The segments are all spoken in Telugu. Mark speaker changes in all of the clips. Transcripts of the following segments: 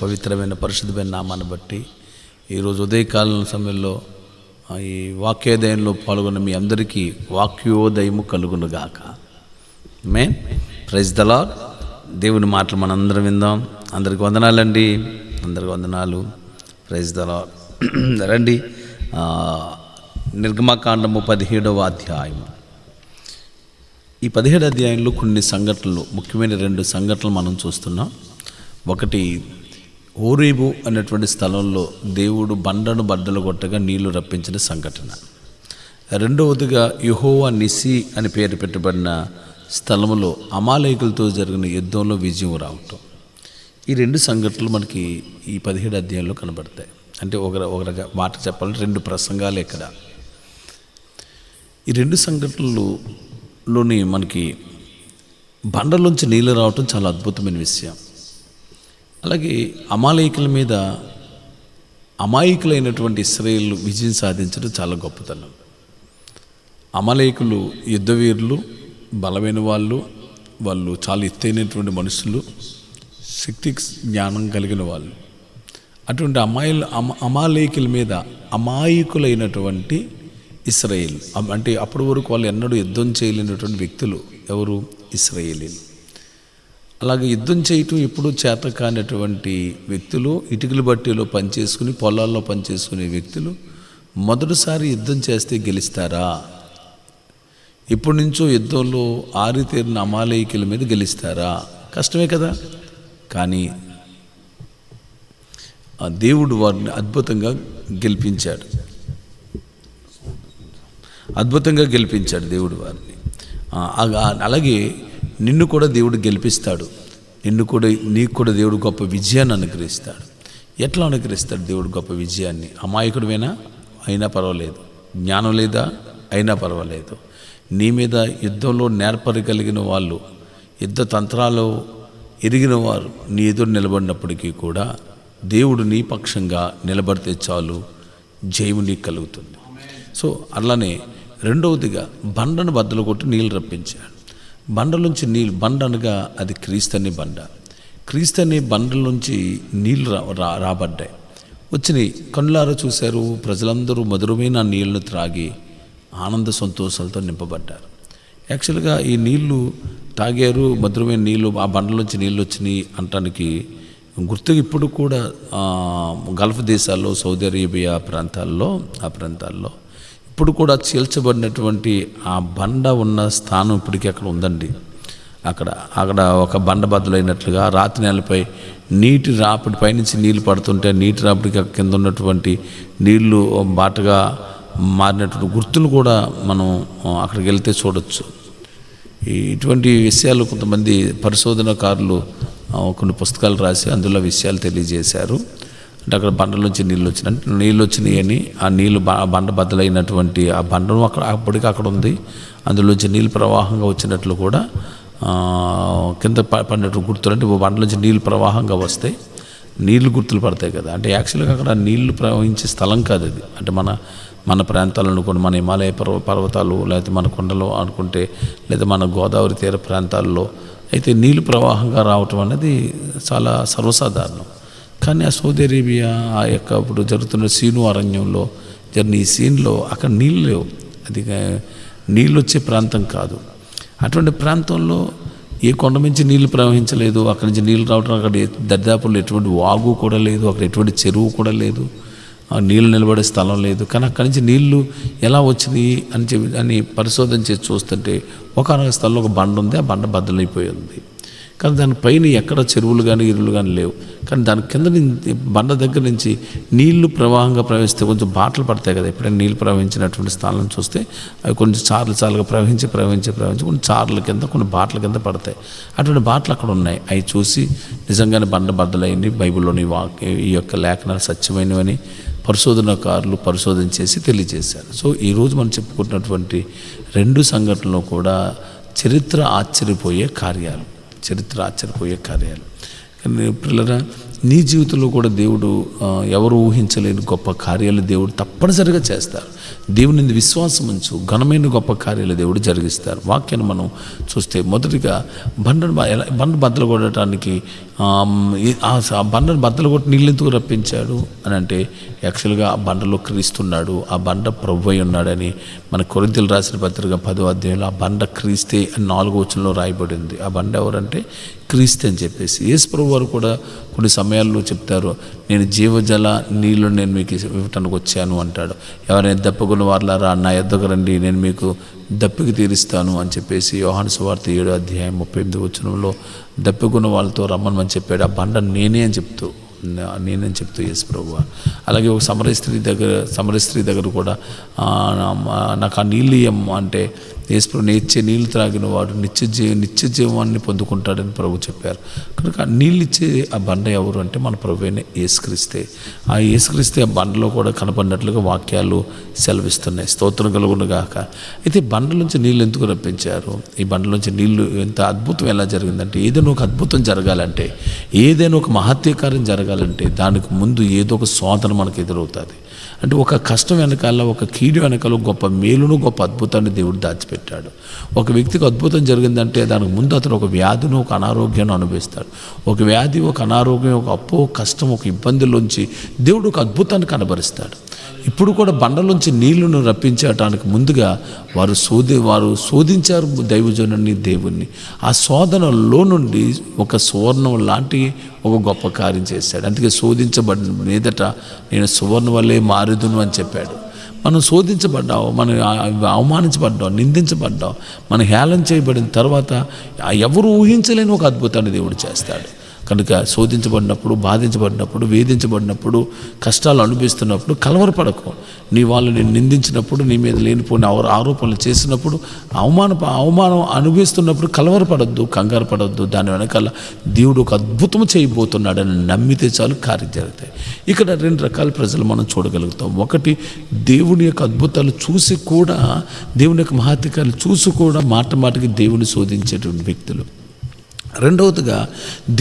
Speaker 1: పవిత్రమైన పరిశుద్ధమైన నామాన్ని బట్టి ఈరోజు ఉదయకాలం సమయంలో ఈ వాక్యోదయంలో పాల్గొన్న మీ అందరికీ వాక్యోదయము కలుగునుగాక. ఆమేన్. Praise the Lord. దేవుని మాటలు మనందరం విందాం. అందరికి వందనాలండి. అందరికి వందనాలు. Praise the Lord. రండి, నిర్గమకాండము 17వ అధ్యాయం. ఈ 17వ అధ్యాయంలో కొన్ని సంఘటనలు, ముఖ్యమైన 2 సంఘటనలు మనం చూస్తున్నాం. ఒకటి, హోరేబు అనేటువంటి స్థలంలో దేవుడు బండను బద్దలు కొట్టగా నీళ్లు రప్పించిన సంఘటన. రెండవదిగా యెహోవా నిసి అని పేరు పెట్టబడిన స్థలంలో అమాలేకులతో జరిగిన యుద్ధంలో విజయం రావటం. ఈ 2 సంఘటనలు మనకి ఈ 17వ అధ్యాయంలో కనబడతాయి. అంటే ఒక మాట చెప్పాలంటే 2 ప్రసంగాలు ఇక్కడ. ఈ 2 సంఘటనలలోని మనకి బండలోంచి నీళ్ళు రావటం చాలా అద్భుతమైన విషయం. అలాగే అమాలేకుల మీద అమాయకులైనటువంటి ఇశ్రాయేలు విజయం సాధించడం చాలా గొప్పతనం. అమాలేకులు యుద్ధవీరులు, బలమైన వాళ్ళు చాలా ఎత్తైనటువంటి మనుషులు, శక్తి జ్ఞానం కలిగిన వాళ్ళు. అటువంటి అమాలేకుల మీద అమాయకులైనటువంటి ఇశ్రాయేల్, అంటే అప్పటి వరకు వాళ్ళు ఎన్నడూ యుద్ధం చేయలేనటువంటి వ్యక్తులు ఎవరు? ఇశ్రాయేలీలు. అలాగే యుద్ధం చేయటం ఎప్పుడూ చేత కానటువంటి వ్యక్తులు, ఇటుకల బట్టీలో పనిచేసుకుని పొలాల్లో పనిచేసుకునే వ్యక్తులు మొదటిసారి యుద్ధం చేస్తే గెలుస్తారా? ఇప్పటి నుంచో యుద్ధంలో ఆరితేరిన అమాలేకుల మీద గెలుస్తారా? కష్టమే కదా. కానీ ఆ దేవుడు వారిని అద్భుతంగా గెలిపించాడు. దేవుడు వారిని. అలాగే నిన్ను కూడా దేవుడు గెలిపిస్తాడు. నీకు కూడా దేవుడు గొప్ప విజయాన్ని అనుగ్రహిస్తాడు. ఎట్లా అనుగ్రహిస్తాడు దేవుడు గొప్ప విజయాన్ని? అమాయకుడివేనా? అయినా పర్వాలేదు. జ్ఞానం లేదా? అయినా పర్వాలేదు. నీ మీద యుద్ధంలో నేర్పరగలిగిన వాళ్ళు, యుద్ధ తంత్రాలు ఎరిగిన వారు నీ ఎదురు నిలబడినప్పటికీ కూడా దేవుడు నీ పక్షంగా నిలబడితే చాలు, జయము నీకు కలుగుతుంది. సో అలానే రెండవదిగా బండను బద్దలు కొట్టి నీళ్ళు రప్పించాడు. బండలోంచి నీళ్ళు, బండ అనగా అది క్రీస్తని బండ. క్రీస్తని బండలోంచి నీళ్ళు రాబడ్డాయి, వచ్చినాయి. కన్నులారా చూశారు. ప్రజలందరూ మధురమైన నీళ్లను త్రాగి ఆనంద సంతోషాలతో నింపబడ్డారు. యాక్చువల్గా ఈ నీళ్లు తాగారు, మధురమైన నీళ్ళు, ఆ బండలోంచి నీళ్ళు వచ్చినాయి అంటానికి గుర్తుగా ఇప్పుడు కూడా గల్ఫ్ దేశాల్లో, సౌదీ అరేబియా ప్రాంతాల్లో ఇప్పుడు కూడా చీల్చబడినటువంటి ఆ బండ ఉన్న స్థానం ఇప్పటికీ అక్కడ ఉందండి. అక్కడ ఒక బండ బద్దలైనట్లుగా రాతి నేలపై నీటి రాపిడి పైనుంచి నీళ్ళు పడుతుంటే నీటి రాపిడికి కింద ఉన్నటువంటి నీళ్లు బాటగా మారినటువంటి గుర్తులు కూడా మనం అక్కడికి వెళ్తే చూడొచ్చు. ఇటువంటి విషయాలు కొంతమంది పరిశోధనకారులు కొన్ని పుస్తకాలు రాసి అందులో విషయాలు తెలియజేశారు. అంటే అక్కడ బండలోంచి నీళ్ళు వచ్చినాయని, ఆ నీళ్ళు బండ బద్దలైనటువంటి ఆ బండను అప్పటికి అక్కడ ఉంది. అందులోంచి నీళ్ళు ప్రవాహంగా వచ్చినట్లు కూడా కింద పడినట్టు గుర్తులు. అంటే బండలోంచి నీళ్ళు ప్రవాహంగా వస్తాయి, నీళ్లు గుర్తులు పడతాయి కదా. అంటే యాక్చువల్గా అక్కడ నీళ్లు ప్రవహించే స్థలం కాదు అది. అంటే మన ప్రాంతాలను అనుకోండి, మన హిమాలయ పర్వతాలు, లేకపోతే మన కొండలు అనుకుంటే, లేదా మన గోదావరి తీర ప్రాంతాల్లో అయితే నీళ్ళు ప్రవాహంగా రావటం అనేది చాలా సర్వసాధారణం. కానీ ఆ సౌదీ అరేబియా ఆ యొక్క ఇప్పుడు జరుగుతున్న సీను అరణ్యంలో జరిగిన ఈ సీన్లో అక్కడ నీళ్ళు లేవు. అది నీళ్ళు వచ్చే ప్రాంతం కాదు. అటువంటి ప్రాంతంలో ఏ కొండ నుంచి నీళ్లు ప్రవహించలేదు. అక్కడి నుంచి నీళ్ళు రావడం, అక్కడ దర్దాపుల్లో ఎటువంటి వాగు కూడా లేదు, అక్కడ ఎటువంటి చెరువు కూడా లేదు, నీళ్ళు నిలబడే స్థలం లేదు. కానీ అక్కడి నుంచి నీళ్లు ఎలా వచ్చినాయి అని పరిశోధన చేసి చూస్తుంటే ఒకనొక స్థలంలో ఒక బండ ఉంది, ఆ బండ బద్దలైపోయి ఉంది. కానీ దానిపైన ఎక్కడ చెరువులు కానీ ఇరువులు కానీ లేవు. కానీ దాని కింద నుంచి బండ దగ్గర నుంచి నీళ్లు ప్రవాహంగా ప్రవహిస్తే కొంచెం బాటలు పడతాయి కదా. ఎప్పుడైనా నీళ్ళు ప్రవహించినటువంటి స్థానం చూస్తే అవి కొంచెం చారులుగా ప్రవహించి కొన్ని చార్ల కింద, కొన్ని బాటల కింద పడతాయి. అటువంటి బాటలు అక్కడ ఉన్నాయి. అవి చూసి నిజంగానే బండ బద్దలైంది, బైబిల్లోని ఈ యొక్క లేఖనాలు సత్యమైనవని పరిశోధనకారులు పరిశోధన చేసి తెలియజేశారు. సో ఈరోజు మనం చెప్పుకుంటున్నటువంటి 2 సంఘటనలు కూడా చరిత్ర ఆశ్చర్యపోయే కార్యాలు. కానీ పిల్లరా, నీ జీవితంలో కూడా దేవుడు ఎవరు ఊహించలేని గొప్ప కార్యాలు దేవుడు తప్పనిసరిగా చేస్తారు. దేవుని యందు విశ్వాసం ఉంచు, ఘనమైన గొప్ప కార్యాలు దేవుడు జరిగిస్తారు. వాక్యాన్ని మనం చూస్తే మొదటిగా బండ బద్దలు కొట్టడానికి ఆ బండను బద్దలు కొట్టి నీళ్ళు ఎందుకు రప్పించాడు అని అంటే, యాక్చువల్గా ఆ బండలో క్రీస్తున్నాడు, ఆ బండ ప్రభువై ఉన్నాడని మన కొరింథీయులకు రాసిన పత్రిక 10వ అధ్యాయంలో ఆ బండ క్రీస్తే అని 4వ వచనంలో రాయబడింది. ఆ బండ ఎవరంటే క్రీస్తు అని చెప్పేసి యేసు ప్రభు వారు కూడా కొన్ని సమయాల్లో చెప్తారు, నేను జీవజల నీళ్ళు నేను మీకు ఇవ్వటానికి వచ్చాను అంటాడు. ఎవరైనా దప్పుకున్న వారులారా నా యొద్దకు రండి, నేను మీకు దప్పిక తీరుస్తాను అని చెప్పేసి యోహాను సువార్త 7వ అధ్యాయం 38వ వచనంలో దప్పుకున్న వాళ్ళతో రమ్మని చెప్పాడు. ఆ బండ నేనే అని చెప్తూ యేసు ప్రభువు. అలాగే ఒక సమరయ స్త్రీ దగ్గర కూడా నాకు ఆ నీళ్ళు ఇయ్యమ్మ అంటే యేసు ప్రభు నేర్చే నీళ్ళు త్రాగిన వాడు నిత్య జీవాన్ని పొందుకుంటాడని ప్రభు చెప్పారు. కనుక ఆ నీళ్ళు ఇచ్చే ఆ బండ ఎవరు అంటే మన ప్రభువైన యేసుక్రీస్తే. ఆ యేసుక్రీస్తే ఆ బండలో కూడా కనపడినట్లుగా వాక్యాలు సెలవిస్తున్నాయి. స్తోత్రం కలుగును గాక. అయితే బండలోంచి నీళ్ళు ఎందుకు రప్పించారు? ఈ బండలోంచి నీళ్ళు ఎంత అద్భుతం ఎలా జరిగిందంటే, ఏదైనా ఒక అద్భుతం జరగాలంటే, ఏదైనా ఒక మహత్యకార్యం జరగాలంటే దానికి ముందు ఏదో ఒక శోధన మనకు ఎదురవుతుంది. అంటే ఒక కష్టం వెనకాల, ఒక కీడు వెనకాల గొప్ప మేలును, గొప్ప అద్భుతాన్ని దేవుడు దాచిపెట్టాడు. ఒక వ్యక్తికి అద్భుతం జరిగిందంటే దానికి ముందు అతను ఒక వ్యాధిని, ఒక అనారోగ్యాన్ని అనుభవిస్తాడు. ఒక వ్యాధి, ఒక అనారోగ్యం, ఒక అప్పు, ఒక కష్టం, ఒక ఇబ్బందుల్లోంచి దేవుడు ఒక అద్భుతాన్ని కనబరుస్తాడు. ఇప్పుడు కూడా బండలోంచి నీళ్లను రప్పించడానికి ముందుగా వారు శోధించారు దైవజనుని, దేవుణ్ణి. ఆ శోధనలో నుండి ఒక సువర్ణం లాంటి ఒక గొప్ప కార్యం చేశాడు. అందుకే శోధించబడిన మీదట నేను సువర్ణ వల్లే మారుదును అని చెప్పాడు. మనం శోధించబడ్డాం, మనం అవమానించబడ్డాం, నిందించబడ్డాం, మనం హేళన చేయబడిన తర్వాత ఎవరు ఊహించలేని ఒక అద్భుతాన్ని దేవుడు చేస్తాడు. కనుక శోధించబడినప్పుడు, బాధించబడినప్పుడు, వేధించబడినప్పుడు, కష్టాలు అనుభవిస్తున్నప్పుడు కలవరపడకు. నీ వాళ్ళు నేను నిందించినప్పుడు, నీ మీద లేనిపోయిన ఆరోపణలు చేసినప్పుడు, అవమానం అనుభవిస్తున్నప్పుడు కలవరపడద్దు, కంగారు పడద్దు. దాని వెనకాల దేవుడు ఒక అద్భుతం చేయబోతున్నాడని నమ్మితే చాలు కార్యం జరుగుతాయి. ఇక్కడ 2 రకాల ప్రజలు మనం చూడగలుగుతాం. ఒకటి, దేవుని యొక్క అద్భుతాలు చూసి కూడా, దేవుని యొక్క మహత్కార్యాలు చూసి కూడా మాటకి దేవుని శోధించేటువంటి వ్యక్తులు. రెండవదిగా,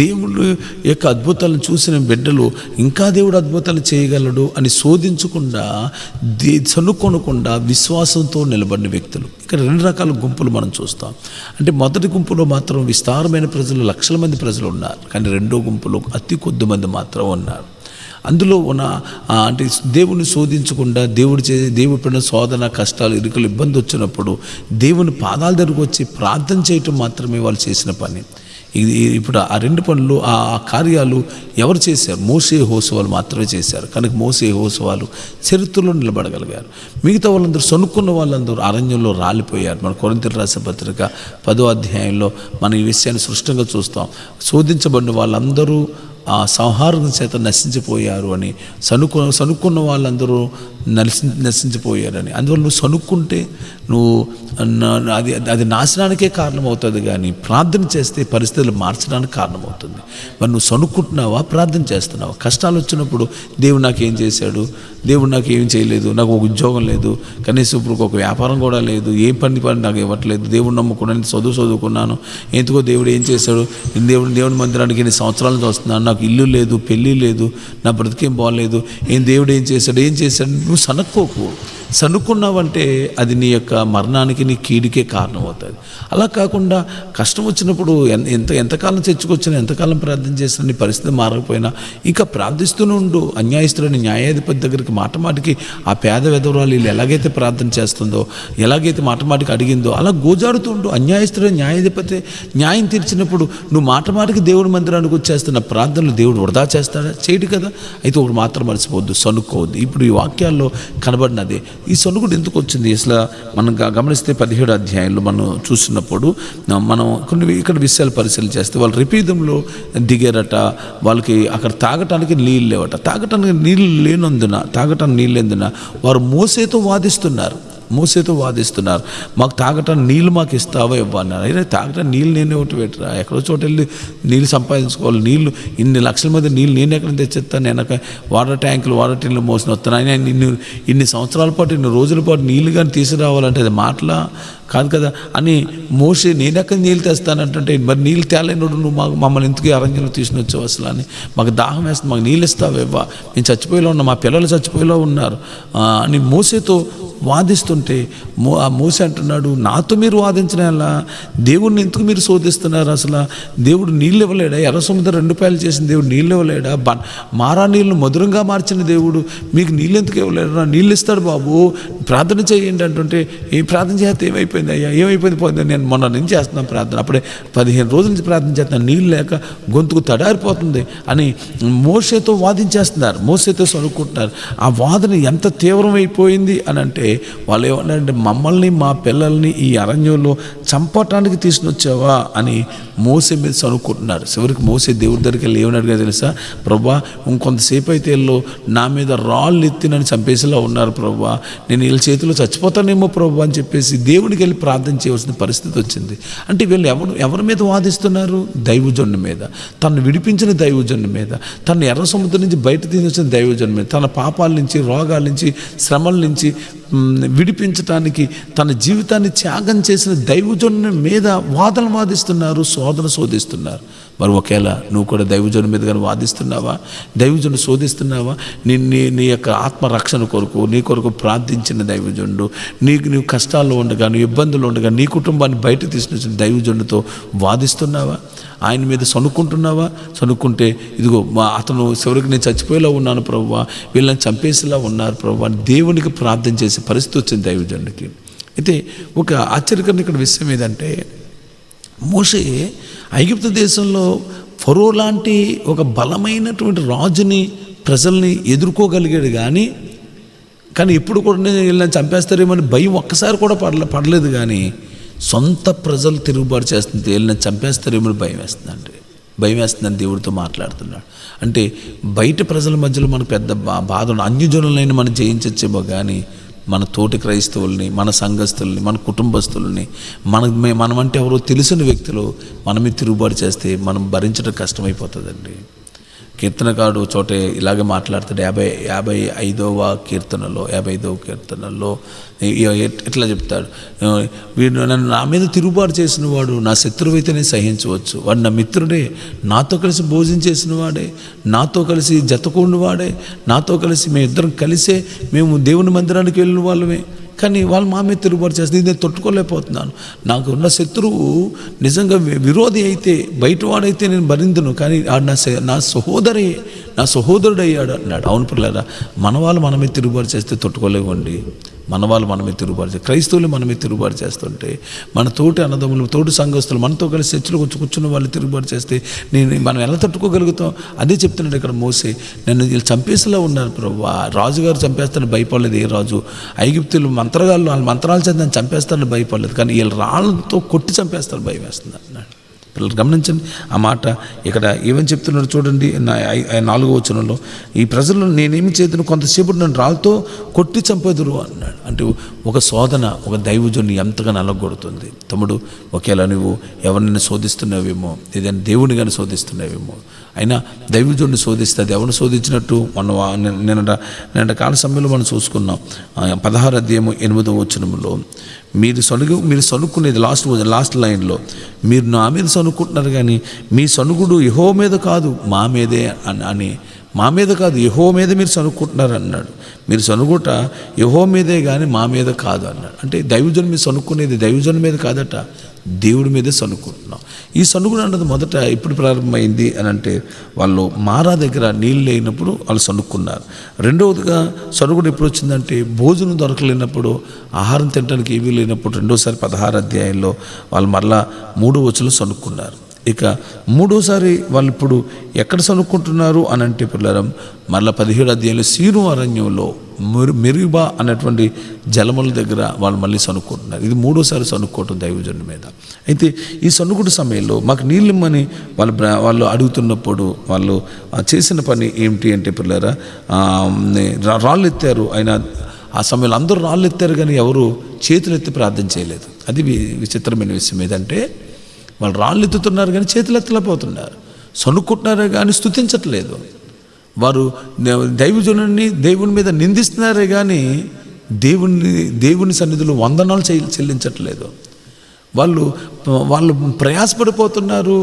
Speaker 1: దేవుడు యొక్క అద్భుతాలను చూసిన బిడ్డలు ఇంకా దేవుడు అద్భుతాలు చేయగలడు అని శోధించకుండా, చనుక్కొనకుండా విశ్వాసంతో నిలబడిన వ్యక్తులు. ఇక్కడ 2 రకాల గుంపులు మనం చూస్తాం. అంటే మొదటి గుంపులో మాత్రం విస్తారమైన ప్రజలు, లక్షల మంది ప్రజలు ఉన్నారు. కానీ రెండో గుంపులో అతి కొద్ది మంది మాత్రం ఉన్నారు. అందులో ఉన్న అంటే దేవుని శోధించకుండా, దేవుడి పడిన శోధన, కష్టాలు, ఇరుకులు, ఇబ్బంది వచ్చినప్పుడు దేవుని పాదాల దగ్గరకు వచ్చి ప్రార్థన చేయటం మాత్రమే వాళ్ళు చేసిన పని. ఇప్పుడు ఆ 2 పనులు, ఆ కార్యాలు ఎవరు చేశారు? మోషే, యెహోషువలు మాత్రమే చేశారు. కనుక మోషే, యెహోషువలు చరిత్రలో నిలబడగలిగారు. మిగతా వాళ్ళందరూ, సనుక్కున్న వాళ్ళందరూ అరణ్యంలో రాలిపోయారు. మన కొరింథీయులకు రాసిన పత్రిక 10వ అధ్యాయంలో మనం ఈ విషయాన్ని స్పష్టంగా చూస్తాం. శోధించబడిన వాళ్ళందరూ ఆ సంహారం చేత నశించిపోయారు అని, సనుక్కున్న వాళ్ళందరూ నశించిపోయారని. అందువల్ల నువ్వు సనుక్కుంటే అది నాశనానికే కారణమవుతుంది, కానీ ప్రార్థన చేస్తే పరిస్థితులు మార్చడానికి కారణమవుతుంది. మరి నువ్వు సనుక్కుంటున్నావా, ప్రార్థన చేస్తున్నావా? కష్టాలు వచ్చినప్పుడు దేవుడు నాకు ఏం చేశాడు, దేవుడు నాకు ఏం చేయలేదు, నాకు ఒక ఉద్యోగం లేదు, కనీసం ఇప్పుడు ఒక వ్యాపారం కూడా లేదు, ఏ పని నాకు ఇవ్వట్లేదు, దేవుడు నమ్ముకున్నాను, చదువుకున్నాను, ఎందుకో దేవుడు ఏం చేశాడు, దేవుని మందిరానికి ఎన్ని సంవత్సరాలు వస్తున్నాను, నాకు ఇల్లు లేదు, పెళ్ళి లేదు, నా బ్రతికేం బాగలేదు, దేవుడు ఏం చేశాడు నువ్వు సనుక్కున్నావంటే అది నీ యొక్క మరణానికి, నీ కీడికే కారణమవుతుంది. అలా కాకుండా కష్టం వచ్చినప్పుడు ఎంతకాలం చర్చకొచ్చినా, ఎంతకాలం ప్రార్థన చేసినా నీ పరిస్థితి మారకపోయినా ఇంకా ప్రార్థిస్తూనే ఉండు. అన్యాయస్తులని న్యాయాధిపతి దగ్గరికి మాటమాటికి ఆ పేద విధవరాలు వీళ్ళు ఎలాగైతే ప్రార్థన చేస్తుందో, ఎలాగైతే మాటమాటికి అడిగిందో అలా గోజాడుతూ ఉండు. అన్యాయస్తులని న్యాయాధిపతి న్యాయం తీర్చినప్పుడు నువ్వు మాటమాటికి దేవుడి మందిరానికి వచ్చేస్తున్న ప్రార్థనలు దేవుడు వృధా చేస్తాడా? చేయడు కదా. అయితే ఒకటి మాత్రం మర్చిపోవద్దు, సనుక్కోవద్దు. ఇప్పుడు ఈ వాక్యాల్లో కనబడినదే ఈ సనుగుడు ఎందుకు వచ్చింది? అసలు మనం గమనిస్తే 17వ అధ్యాయంలో మనం చూసినప్పుడు మనం ఇక్కడ విషయాలు పరిశీలన చేస్తే, వాళ్ళు రిపీదంలో దిగారట. వాళ్ళకి అక్కడ తాగటానికి నీళ్ళు లేవట. తాగటానికి నీళ్ళు లేనందున వారు మోసేతో వాదిస్తున్నారు. మాకు తాగటానికి నీళ్ళు మాకు ఇస్తావా ఇవ్వన్నారు. అయినా తాగటానికి నీళ్ళు నేనే ఒకటి పెట్టరా, ఎక్కడో చోట వెళ్ళి నీళ్ళు సంపాదించుకోవాలి. నీళ్ళు ఇన్ని లక్షల మంది నీళ్ళు నేను ఎక్కడ తెచ్చేస్తాను, నేను వాటర్ టిన్లు మోసిన వస్తాను. అయినా ఇన్ని సంవత్సరాల పాటు, ఇన్ని రోజుల పాటు నీళ్ళు కానీ తీసుకురావాలంటే అది మాటలా? కాదు కదా అని మోషే నేనెక్కడ నీళ్ళు తెస్తానంటే, మరి నీళ్ళు తేలేనుడు నువ్వు మమ్మల్ని ఎందుకు అరణ్యంలో తీసుకుని వచ్చావు అసలు అని, మాకు దాహం వేస్తుంది, మాకు నీళ్ళు ఇస్తావేవా, మేము చచ్చిపోయేలా ఉన్నాం, మా పిల్లలు చచ్చిపోయేలా ఉన్నారు అని మోసేతో వాదిస్తుంటే ఆ మోసే అంటున్నాడు, నాతో మీరు వాదించనేలా, దేవుడిని ఎందుకు మీరు శోధిస్తున్నారు, అసలు దేవుడు నీళ్ళు ఇవ్వలేడా, ఎర్ర సముద్రం 2 పాయలు చేసిన దేవుడు నీళ్ళు ఇవ్వలేడా, మారా నీళ్ళను మధురంగా మార్చిన దేవుడు మీకు నీళ్ళు ఎందుకు ఇవ్వలేడు, నీళ్ళు ఇస్తాడు బాబు, ప్రార్థన చేయండి అంటుంటే, ఏ ప్రార్థన చేస్తే ఏమైపోయింది అయ్యా, ఏమైపోయింది పోయింది, నేను మొన్న నుంచి చేస్తున్నాను ప్రార్థన, అప్పుడే 15 రోజుల నుంచి ప్రార్థన చేస్తున్నాను, నీళ్ళు లేక గొంతుకు తడారిపోతుంది అని మోసేతో వాదించేస్తున్నారు, మోసేతో సనుక్కుంటున్నారు. ఆ వాదన ఎంత తీవ్రమైపోయింది అని అంటే, వాళ్ళు ఏమన్నారంటే, మమ్మల్ని మా పిల్లల్ని ఈ అరణ్యంలో చంపటానికి తీసుకుని వచ్చావా అని మోసే మీద సనుక్కుంటున్నారు. చివరికి మోసే దేవుడి దగ్గరికి వెళ్ళి ఏమని అడిగా తెలుసా, ప్రభువా ఇంకొంతసేపు అయితే వీళ్ళు నా మీద రాళ్ళు ఎత్తి నన్ను చంపేసేలా ఉన్నారు ప్రభువా, నేను వీళ్ళ చేతిలో చచ్చిపోతానేమో ప్రభువా అని చెప్పేసి దేవుడికి వెళ్ళి ప్రార్థన చేయవలసిన పరిస్థితి వచ్చింది. అంటే వీళ్ళు ఎవరి మీద వాదిస్తున్నారు, దైవజనుడి మీద, తను విడిపించిన దైవజనుడి మీద, తను ఎర్ర సముద్రం నుంచి బయట తీసుకొచ్చిన దైవజనుడి మీద, తన పాపాల నుంచి, రోగాల నుంచి, శ్రమల నుంచి విడిపించటానికి తన జీవితాన్ని త్యాగం చేసిన దైవజనుని మీద వాదనలు వాదిస్తున్నారు, శోధిస్తున్నారు. మరి ఒకేలా నువ్వు కూడా దైవజనుని మీద కానీ వాదిస్తున్నావా, దైవజనుడు శోధిస్తున్నావా, నీ యొక్క ఆత్మరక్షణ కొరకు నీ కొరకు ప్రార్థించిన దైవజనుడు, నీవు కష్టాల్లో ఉండగా, నీ ఇబ్బందులు ఉండగా నీ కుటుంబాన్ని బయట తీసుకొచ్చిన దైవజనుడితో వాదిస్తున్నావా, ఆయన మీద సనుక్కుంటున్నావా, సనుక్కుంటే ఇదిగో అతను చివరికి నేను చచ్చిపోయేలా ఉన్నాను ప్రభువా, వీళ్ళని చంపేసేలా ఉన్నారు ప్రభువా, దేవునికి ప్రార్థన చేసే పరిస్థితి వచ్చింది దైవజనుడికి. అయితే ఒక ఆశ్చర్యకరమైన ఇక్కడ విషయం ఏదంటే, మోషే ఐగుప్తు దేశంలో ఫరో లాంటి ఒక బలమైనటువంటి రాజుని, ప్రజల్ని ఎదుర్కోగలిగాడు, కానీ ఇప్పుడు కూడా నేను వీళ్ళని చంపేస్తారేమని భయం ఒక్కసారి కూడా పడలేదు. కానీ సొంత ప్రజలు తిరుగుబాటు చేస్తుంటే వీళ్ళని చంపేస్తారేమో భయం వేస్తుందని దేవుడితో మాట్లాడుతున్నాడు. అంటే బయట ప్రజల మధ్యలో మనకు పెద్ద బాధ, అన్యజనులైన మనం జయించచ్చేమో, కానీ మన తోటి క్రైస్తవుల్ని, మన సంఘస్థుల్ని, మన కుటుంబస్తుల్ని, మనమంటే ఎవరో తెలిసిన వ్యక్తులు మనమే తిరుగుబాటు చేస్తే మనం భరించడం కష్టమైపోతుందండి. కీర్తనకారుడు చోటే ఇలాగే మాట్లాడుతాడు. 55వ కీర్తనలో ఎట్లా చెప్తాడు, వీడు నా మీద తిరుగుబాటు చేసిన వాడు నా శత్రువైతేనే సహించవచ్చు, వాడు నా మిత్రుడే, నాతో కలిసి భోజనం చేసిన వాడే, నాతో కలిసి జతకూడిన వాడే, నాతో కలిసి మేమిద్దరం కలిసే మేము దేవుని మందిరానికి వెళ్ళిన వాళ్ళమే, కానీ వాళ్ళు మా మీద తిరుగుబాటు చేస్తే నేను తట్టుకోలేకపోతున్నాను. నాకు ఉన్న శత్రువు నిజంగా విరోధి అయితే, బయటవాడైతే నేను భరిందును, కానీ నా సహోదరుడు అయ్యాడు అన్నాడు. అవును పిల్లరా, మన వాళ్ళు మన మీద తిరుగుబాటు చేస్తే తట్టుకోలేవండి. మన వాళ్ళు మనమే తిరుగుబాటు చేస్తారు, క్రైస్తవులు మనమే తిరుగుబాటు చేస్తుంటే, మన తోటి అన్నదమ్ములు, తోటి సంఘస్థులు, మనతో కలిసి చర్చలు కూర్చున్న వాళ్ళు తిరుగుబాటు చేస్తే మనం ఎలా తట్టుకోగలుగుతాం? అదే చెప్తున్నాడు ఇక్కడ మోసే, నన్ను వీళ్ళు చంపేసేలా ఉన్నారు ప్రభువా, రాజుగారు చంపేస్తారని భయపడలేదు ఏ రాజు, ఐగుప్తులు మంత్రగాళ్ళు వాళ్ళ మంత్రాలు చేత నన్ను చంపేస్తారని భయపడలేదు, కానీ వీళ్ళు రాళ్ళతో కొట్టి చంపేస్తారు భయం వేస్తుంది అన్నాడు. పిల్లలు గమనించండి ఆ మాట. ఇక్కడ ఏమని చెప్తున్నాడు చూడండి, 4వ వచనంలో, ఈ ప్రజలు నేనేమి చేతును, కొంతసేపు నన్ను రాళ్ళతో కొట్టి చంపేదురు అన్నాడు. అంటే ఒక శోధన ఒక దైవజుని ఎంతగా నలగొడుతుంది. తమ్ముడు, ఒకేలా నువ్వు ఎవరిని శోధిస్తున్నావేమో, ఏదైనా దేవుని కానీ శోధిస్తున్నావేమో, అయినా దైవజుడిని శోధిస్తే అది ఎవరిని శోధించినట్టు నిన్న కాల సమయంలో మనం చూసుకున్నాం. 16వ అధ్యాయము 8వ వచనంలో, మీరు సనుక్కునేది లాస్ట్ లైన్లో, మీరు నా మీద సనుక్కుంటున్నారు కానీ మీ సనుగుడు యెహోవా మీద కాదు మా మీదే అని, మా మీద కాదు యెహోవా మీద మీరు సనుక్కుంటున్నారు అన్నాడు. మీరు సనుగుట యెహోవా మీదే కానీ మా మీద కాదు అన్నాడు. అంటే దైవజనుని మీద సనుక్కునేది దైవజనుని మీద కాదట, దేవుడి మీదే సనుక్కుంటున్నాం. ఈ సనుగుడు అన్నది మొదట ఎప్పుడు ప్రారంభమైంది అని అంటే, వాళ్ళు మారా దగ్గర నీళ్ళు లేనప్పుడు వాళ్ళు సనుక్కున్నారు. రెండవదిగా సనుగుడు ఎప్పుడు వచ్చిందంటే, భోజనం దొరకలేనప్పుడు, ఆహారం తినడానికి ఏమీ లేనప్పుడు, రెండోసారి 16వ అధ్యాయంలో వాళ్ళు మరలా 3వ వచనంలో సనుక్కున్నారు. ఇక మూడోసారి వాళ్ళు ఇప్పుడు ఎక్కడ సనుక్కుంటున్నారు అని అంటే పిల్లరం, మరలా 17వ అధ్యాయంలో సీను అరణ్యంలో మెరీబా అనేటువంటి జలముల దగ్గర వాళ్ళు మళ్ళీ సనుక్కుంటున్నారు. ఇది మూడోసారి సనుక్కోవటం దైవజనుడి మీద. అయితే ఈ సనుకుడు సమయంలో మాకు నీళ్ళిమ్మని వాళ్ళు అడుగుతున్నప్పుడు వాళ్ళు చేసిన పని ఏమిటి అంటే పిల్లరా, రాళ్ళు ఎత్తారు. ఆయన ఆ సమయంలో అందరూ రాళ్ళు ఎత్తారు కానీ ఎవరు చేతులు ఎత్తి ప్రార్థన చేయలేదు. అది విచిత్రమైన విషయం. ఏదంటే వాళ్ళు రాళ్ళు ఎత్తుతున్నారు కానీ చేతులు ఎత్తలేకపోతున్నారు, సనుక్కుంటున్నారే కానీ స్తుతించట్లేదు. వారు దైవజనుడిని దేవుని మీద నిందిస్తున్నారే కానీ దేవుని సన్నిధిలో వందనాలు చెల్లించట్లేదు. వాళ్ళు ప్రయాసపడిపోతున్నారు,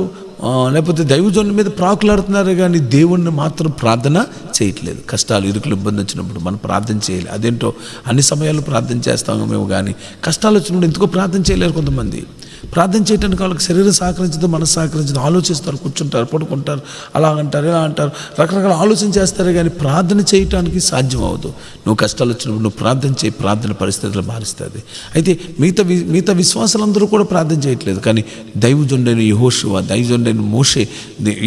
Speaker 1: లేకపోతే దైవజనుల మీద ప్రాకులాడుతున్నారు, కానీ దేవుణ్ణి మాత్రం ప్రార్థన చేయట్లేదు. కష్టాలు, ఇరుకులు, ఇబ్బంది వచ్చినప్పుడు మనం ప్రార్థన చేయాలి. అదేంటో అన్ని సమయాల్లో ప్రార్థన చేస్తాము మేము, కానీ కష్టాలు వచ్చినప్పుడు ఎందుకో ప్రార్థన చేయలేరు కొంతమంది. ప్రార్థన చేయడానికి వాళ్ళకి శరీరం సహకరించదు, మనసు సహకరించదు, ఆలోచిస్తారు, కూర్చుంటారు, పడుకుంటారు, అలా అంటారు, ఇలా అంటారు, రకరకాల ఆలోచన చేస్తారు, కానీ ప్రార్థన చేయటానికి సాధ్యం అవ్వదు. నువ్వు కష్టాలు వచ్చినప్పుడు నువ్వు ప్రార్థన చేయి, ప్రార్థన పరిస్థితులు మారుస్తుంది. అయితే మిగతా విశ్వాసాలందరూ కూడా ప్రార్థన చేయట్లేదు, కానీ దైవజనుడైన యెహోషువ, దైవజనుడైన మోషే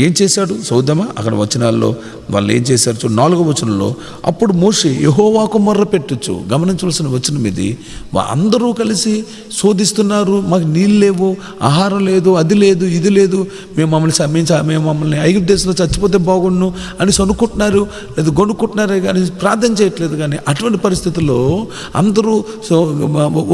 Speaker 1: ఏం చేశాడు చూద్దామా? అక్కడ వచనాల్లో వాళ్ళు ఏం చేశారు? 4వ వచనంలో, అప్పుడు మోషే యెహోవాకు మొర్ర పెట్టుచు, గమనించవలసిన వచనం ఇది, అందరూ కలిసి శోధిస్తున్నారు, మాకు నీళ్ళు లేవు, ఆహారం లేదు, అది లేదు, ఇది లేదు, మేము మమ్మల్ని ఐగుప్తు దేశంలో చచ్చిపోతే బాగుండు అని సనుక్కుంటున్నారు, లేదా గొనుక్కుంటున్నారే కానీ ప్రార్థన చేయట్లేదు. కానీ అటువంటి పరిస్థితుల్లో అందరూ